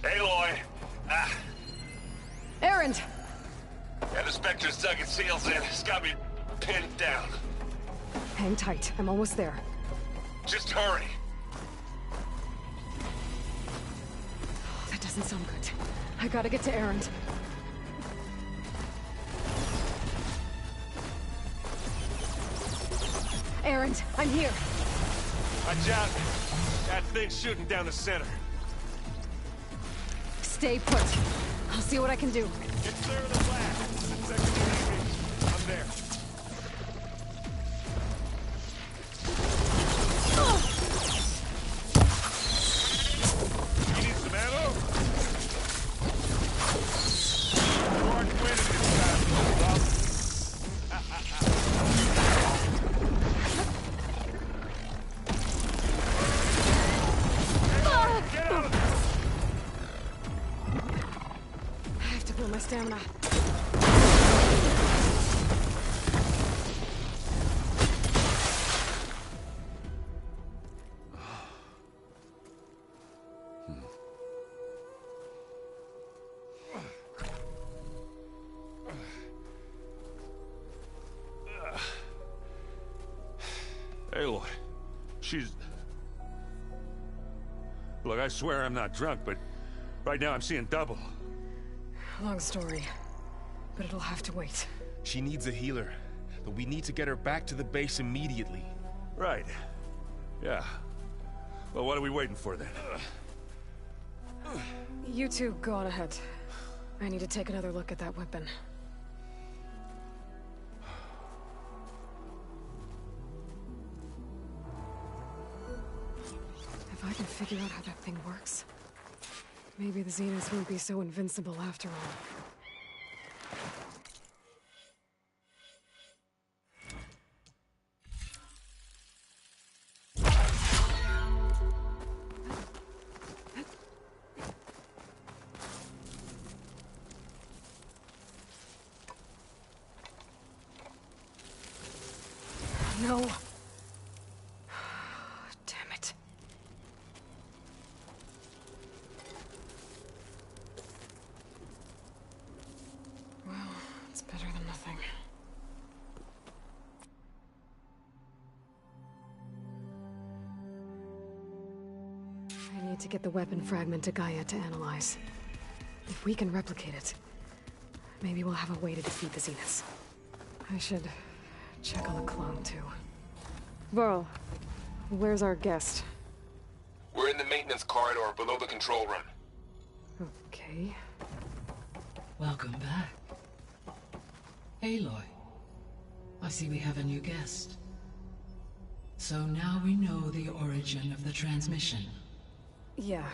Aloy! Erend! Yeah, the Spectre's dug its heels in. It's got me pinned down. Hang tight. I'm almost there. Just hurry. Oh, that doesn't sound good. I gotta get to Erend. Erend, I'm here. Watch out. That thing's shooting down the center. Stay put. I'll see what I can do. Get clear of the blast. Second engage. I'm there. She's... Look, I swear I'm not drunk, but right now I'm seeing double. Long story, but it'll have to wait. She needs a healer, but we need to get her back to the base immediately. Right. Yeah. Well, what are we waiting for then? You two go on ahead. I need to take another look at that weapon. If I can figure out how that thing works, maybe the Zeniths won't be so invincible after all. No. Damn it. Well, it's better than nothing. I need to get the weapon fragment to Gaia to analyze. If we can replicate it, maybe we'll have a way to defeat the Zeniths. I should check on the clone, too. Varl, where's our guest? We're in the maintenance corridor below the control room. Okay. Welcome back. Aloy. I see we have a new guest. So now we know the origin of the transmission. Yeah.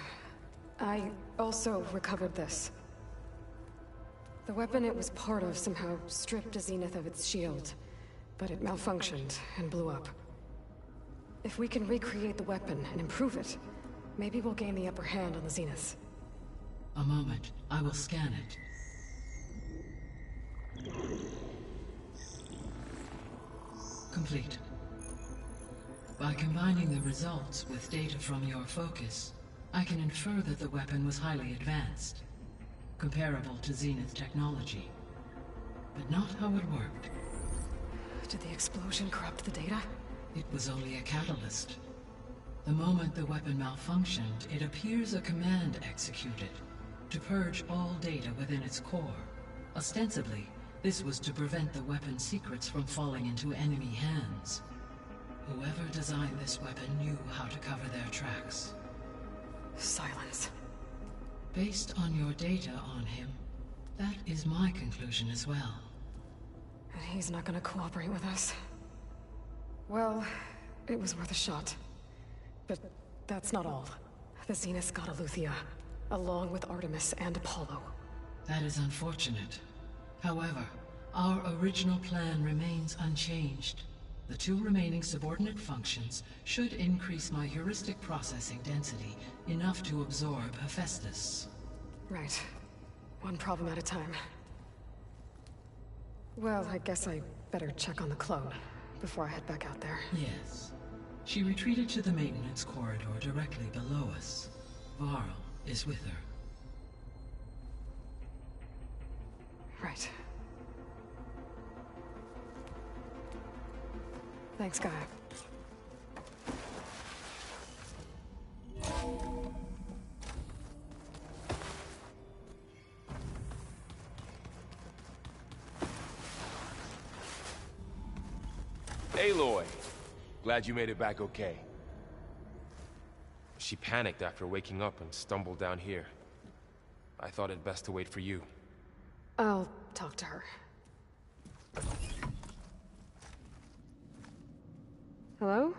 I also recovered this. The weapon it was part of somehow stripped a Zenith of its shield, but it malfunctioned and blew up. If we can recreate the weapon and improve it, maybe we'll gain the upper hand on the Zeniths. A moment. I will scan it. Complete. By combining the results with data from your focus, I can infer that the weapon was highly advanced, comparable to Zenith technology, but not how it worked. Did the explosion corrupt the data? It was only a catalyst. The moment the weapon malfunctioned, it appears a command executed to purge all data within its core. Ostensibly, this was to prevent the weapon's secrets from falling into enemy hands. Whoever designed this weapon knew how to cover their tracks. Silence. Based on your data on him, that is my conclusion as well. And he's not gonna cooperate with us. Well, it was worth a shot. But that's not all. The Zeniths got Aletheia, along with Artemis and Apollo. That is unfortunate. However, our original plan remains unchanged. The two remaining subordinate functions should increase my heuristic processing density enough to absorb Hephaestus. Right. One problem at a time. Well, I guess I better check on the clone before I head back out there. Yes. She retreated to the maintenance corridor directly below us. Varl is with her. Right. Thanks, Gaia. Aloy! Glad you made it back okay. She panicked after waking up and stumbled down here. I thought it best to wait for you. I'll talk to her. Hello?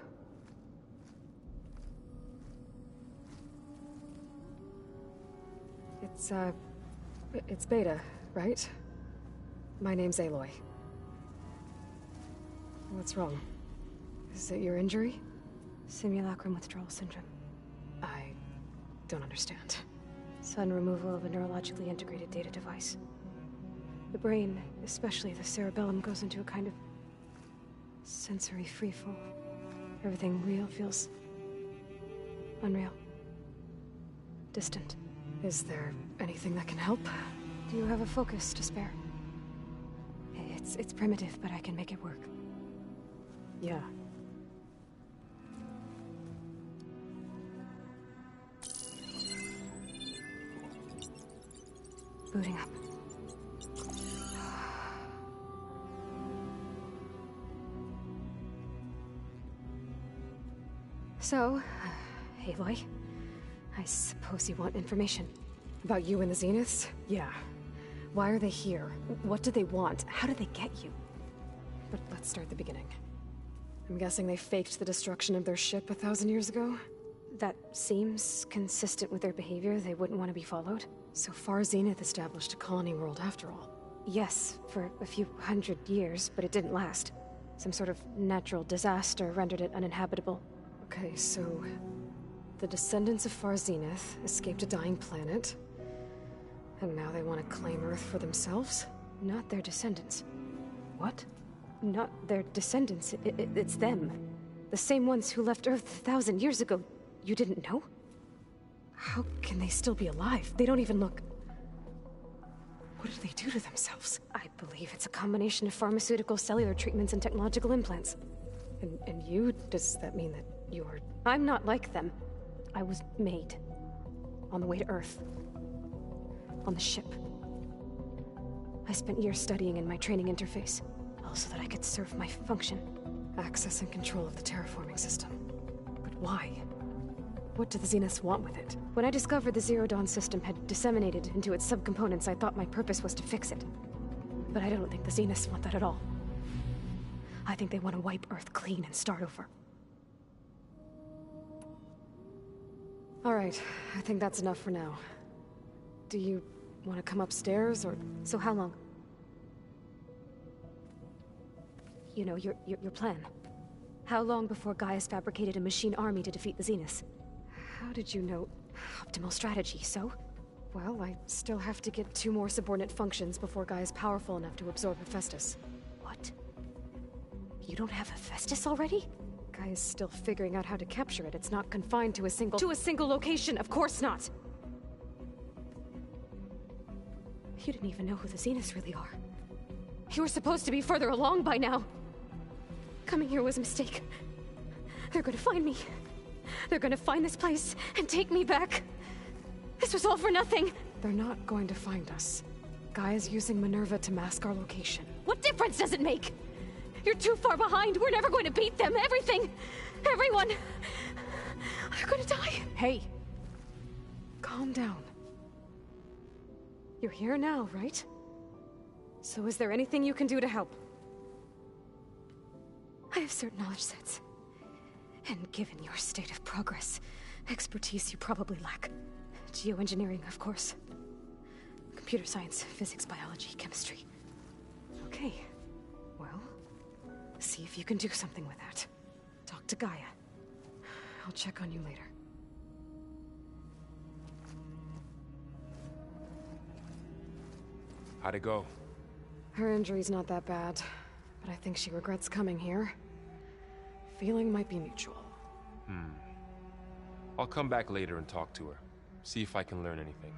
It's Beta, right? My name's Aloy. What's wrong? Is it your injury? Simulacrum withdrawal syndrome. I don't understand. Sudden removal of a neurologically integrated data device. The brain, especially the cerebellum, goes into a kind of sensory freefall. Everything real feels unreal. Distant. Is there anything that can help? Do you have a focus to spare? It's primitive, but I can make it work. Yeah. Booting up. So, Aloy, I suppose you want information. About you and the Zeniths? Yeah. Why are they here? What do they want? How did they get you? But let's start at the beginning. I'm guessing they faked the destruction of their ship 1,000 years ago? That seems consistent with their behavior. They wouldn't want to be followed. So far, Zenith established a colony world after all. Yes, for a few hundred years, but it didn't last. Some sort of natural disaster rendered it uninhabitable. Okay, so the descendants of Far Zenith escaped a dying planet, and now they want to claim Earth for themselves? Not their descendants. What? Not their descendants. It's them. The same ones who left Earth 1,000 years ago. You didn't know? How can they still be alive? They don't even look... What did they do to themselves? I believe it's a combination of pharmaceutical, cellular treatments, and technological implants. And you? Does that mean that you're... I'm not like them. I was made. On the way to Earth. On the ship. I spent years studying in my training interface, all so that I could serve my function. Access and control of the terraforming system. But why? What do the Zeniths want with it? When I discovered the Zero Dawn system had disseminated into its subcomponents, I thought my purpose was to fix it. But I don't think the Zeniths want that at all. I think they want to wipe Earth clean and start over. All right, I think that's enough for now. Do you want to come upstairs, or... So how long? You know, your plan. How long before Gaius fabricated a machine army to defeat the Zeniths? How did you know? Optimal strategy, so? Well, I still have to get 2 more subordinate functions before Guy is powerful enough to absorb Hephaestus. What? You don't have Hephaestus already? Guy is still figuring out how to capture it. It's not confined to a single... To a single location! Of course not! You didn't even know who the Zeniths really are. You were supposed to be further along by now. Coming here was a mistake. They're gonna find me. They're gonna find this place and take me back. This was all for nothing. They're not going to find us. Guy is using Minerva to mask our location. What difference does it make? You're too far behind. We're never going to beat them. Everything. Everyone. They're gonna die. Hey. Calm down. You're here now, right? So is there anything you can do to help? I have certain knowledge sets. And given your state of progress, expertise you probably lack. Geoengineering, of course. Computer science, physics, biology, chemistry. Okay. Well, see if you can do something with that. Talk to Gaia. I'll check on you later. How'd it go? Her injury's not that bad, but I think she regrets coming here. Feeling might be mutual. I'll come back later and talk to her. See if I can learn anything.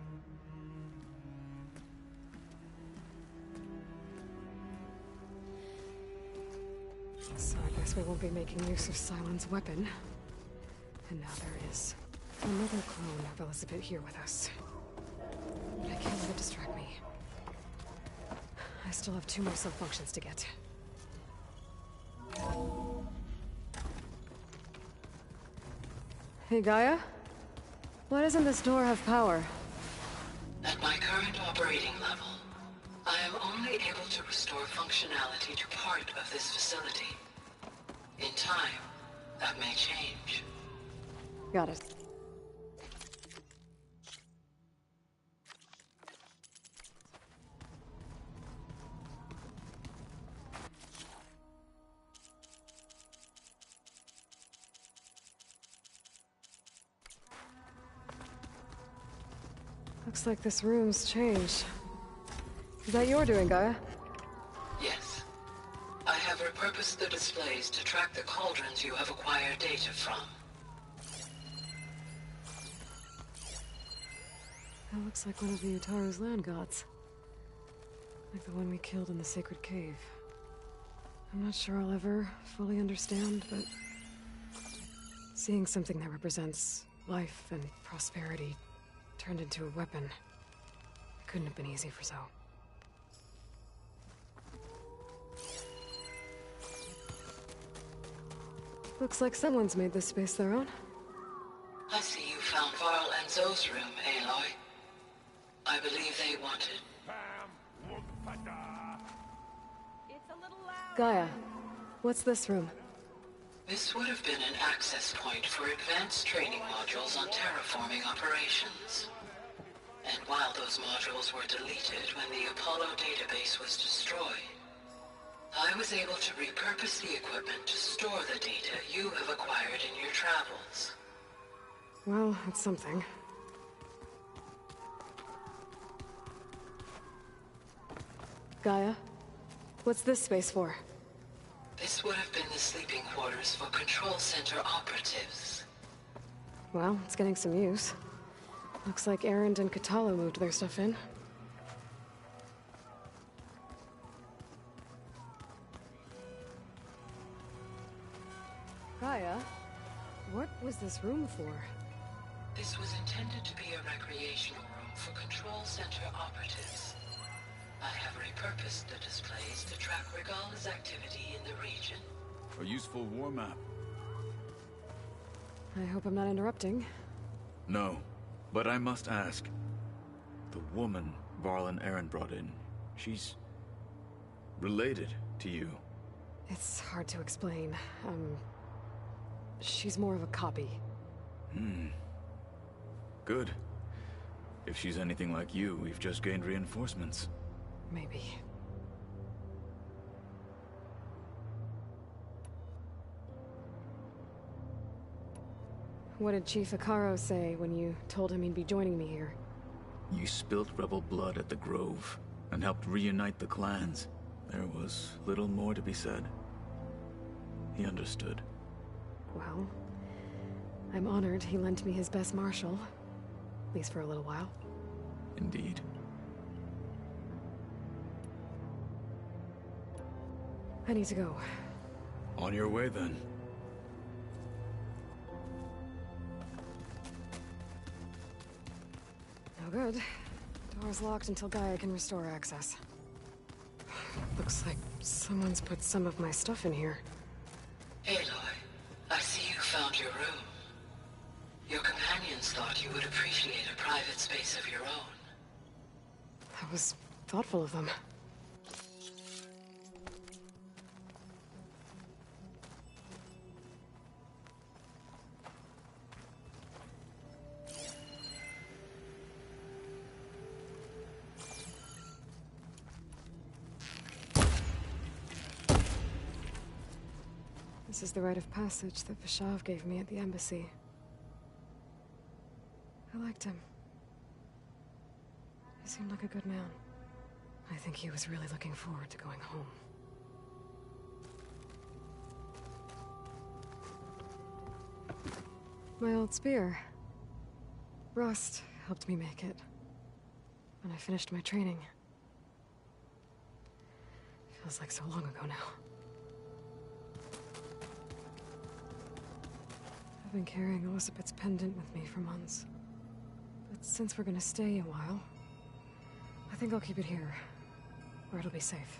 So I guess we won't be making use of Sylens' weapon. And now there is another clone of Elizabeth here with us. But I can't let it distract me. I still have 2 more sub-functions to get. Hey, Gaia? Why doesn't this door have power? At my current operating level, I am only able to restore functionality to part of this facility. In time, that may change. Got it. Looks like this room's changed. Is that your doing, Gaia? Yes. I have repurposed the displays to track the cauldrons you have acquired data from. That looks like one of the Utaru's land gods. Like the one we killed in the sacred cave. I'm not sure I'll ever fully understand, but... seeing something that represents life and prosperity turned into a weapon. It Couldn't have been easy for Zoe. Looks like someone's made this space their own. I see you found Varl and Zoe's room, Aloy. I believe they wanted... Gaia, what's this room? This would have been an access point for advanced training modules on terraforming operations. And while those modules were deleted when the Apollo database was destroyed, I was able to repurpose the equipment to store the data you have acquired in your travels. Well, it's something. Gaia, what's this space for? This would have been the sleeping quarters for Control Center operatives. Well, it's getting some use. Looks like Erend and Katalo moved their stuff in. Gaia, what was this room for? This was intended to be a recreational room for Control Center operatives. I have repurposed the displays to track Regala's activity in the region. A useful war map. I hope I'm not interrupting. No, but I must ask. The woman Varl and Erend brought in, she's... related to you. It's hard to explain. She's more of a copy. Good. If she's anything like you, we've just gained reinforcements. Maybe. What did Chief Ikaro say when you told him he'd be joining me here? You spilt rebel blood at the Grove, and helped reunite the clans. There was little more to be said. He understood. Well, I'm honored he lent me his best marshal. At least for a little while. Indeed. I need to go. On your way, then. No good. Door's locked until Gaia can restore access. Looks like someone's put some of my stuff in here. Aloy, I see you found your room. Your companions thought you would appreciate a private space of your own. That was thoughtful of them. This is the rite of passage that Vishav gave me at the embassy. I liked him. He seemed like a good man. I think he was really looking forward to going home. My old spear. Rust helped me make it. When I finished my training. Feels like so long ago now. I've been carrying Elizabeth's pendant with me for months. But since we're gonna stay a while, I think I'll keep it here, where it'll be safe.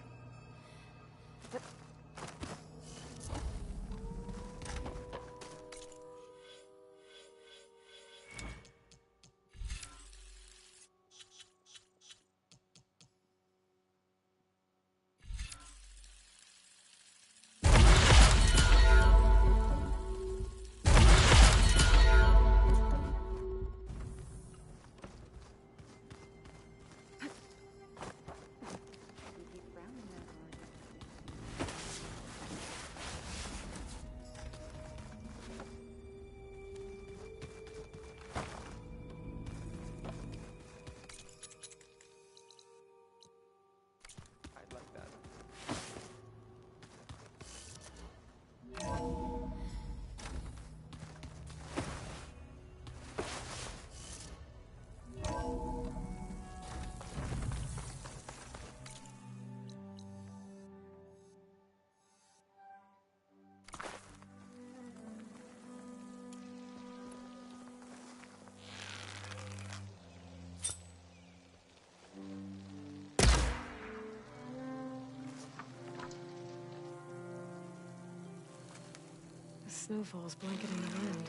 snowfall's blanketing the wind.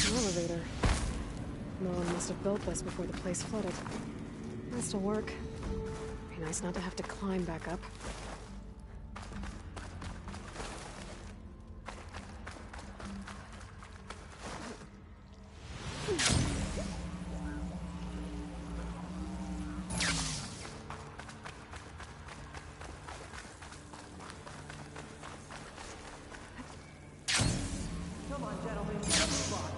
Elevator. No one must have built this before the place flooded. This'll work. Be nice not to have to climb back up. Come on, gentlemen, let's move on.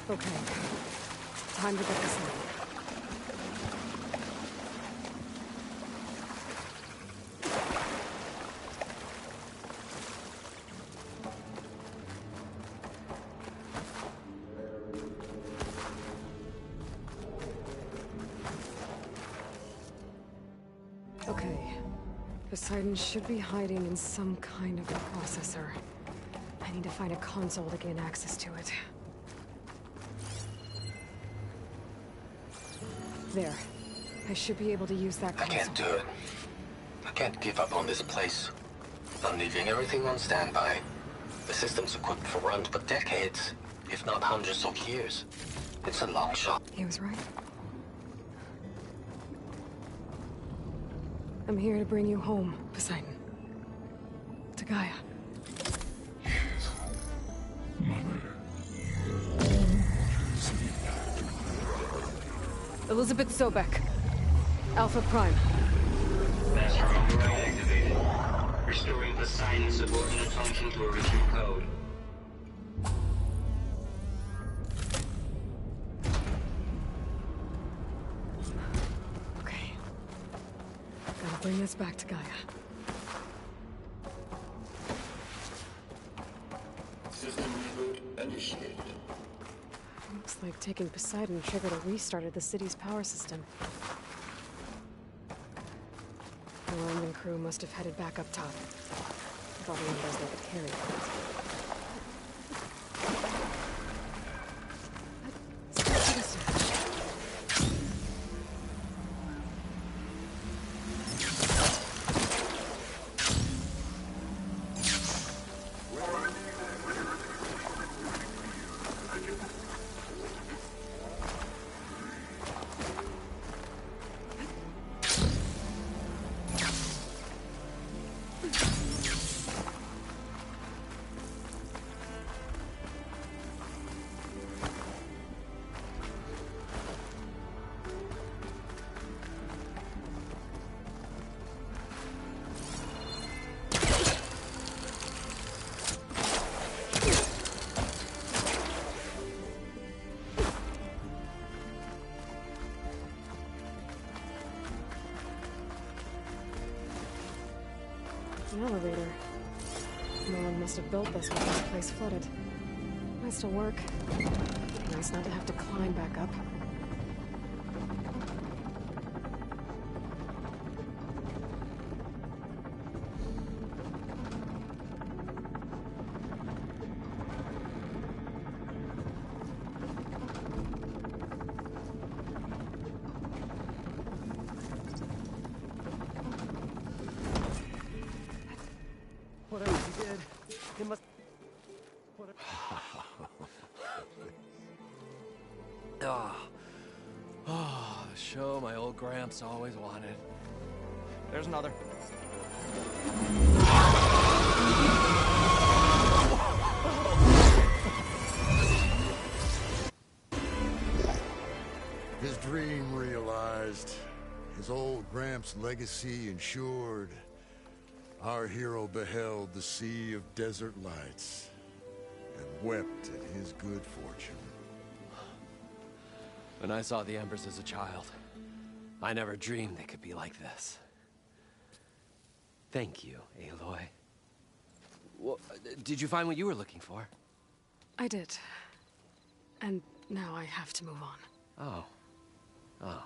Okay. Time to get this in. Okay. Poseidon should be hiding in some kind of a processor. I need to find a console to gain access to it. There. I should be able to use that console. I can't do it. I can't give up on this place. I'm leaving everything on standby. The system's equipped for runs for decades, if not hundreds of years. It's a long shot. He was right. I'm here to bring you home, Poseidon. To Gaia. Elizabeth Sobek. Alpha Prime. Master override activated. Restoring Poseidon's subordinate function to original code. Okay. Gotta bring this back to Gaia. System reboot initiated. Looks like taking Poseidon triggered a restart of the city's power system. The London crew must have headed back up top. With all the numbers they could carry. elevator. No one must have built this when this place flooded. Might still work. Nice not to have to climb back up. Whatever you did, it must... Oh, show my old Gramps always wanted. There's another. His dream realized. His old Gramps' legacy ensured. Our hero beheld the sea of desert lights and wept at his good fortune. When I saw the Embers as a child, I never dreamed they could be like this. Thank you, Aloy. Well, did you find what you were looking for? I did. And now I have to move on. Oh.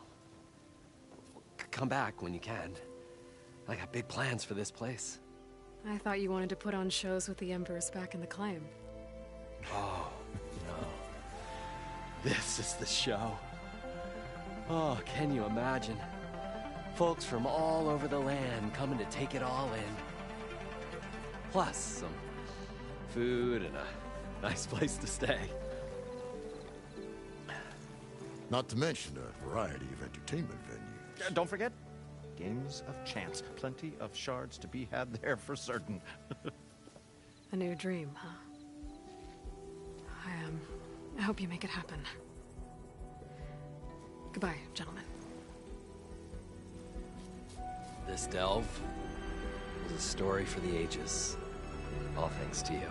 Come back when you can. I got big plans for this place. I thought you wanted to put on shows with the Embers back in the claim. Oh, no. This is the show. Oh, can you imagine? Folks from all over the land coming to take it all in. Plus some food and a nice place to stay. Not to mention a variety of entertainment venues. Don't forget, games of chance. Plenty of shards to be had there for certain. A new dream, huh? I hope you make it happen. Goodbye, gentlemen. This delve is a story for the ages. All thanks to you.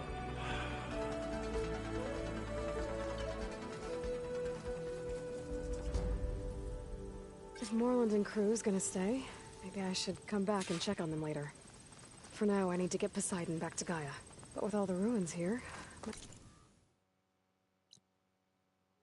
If Moreland and crew's gonna stay, maybe I should come back and check on them later. For now, I need to get Poseidon back to Gaia. But with all the ruins here,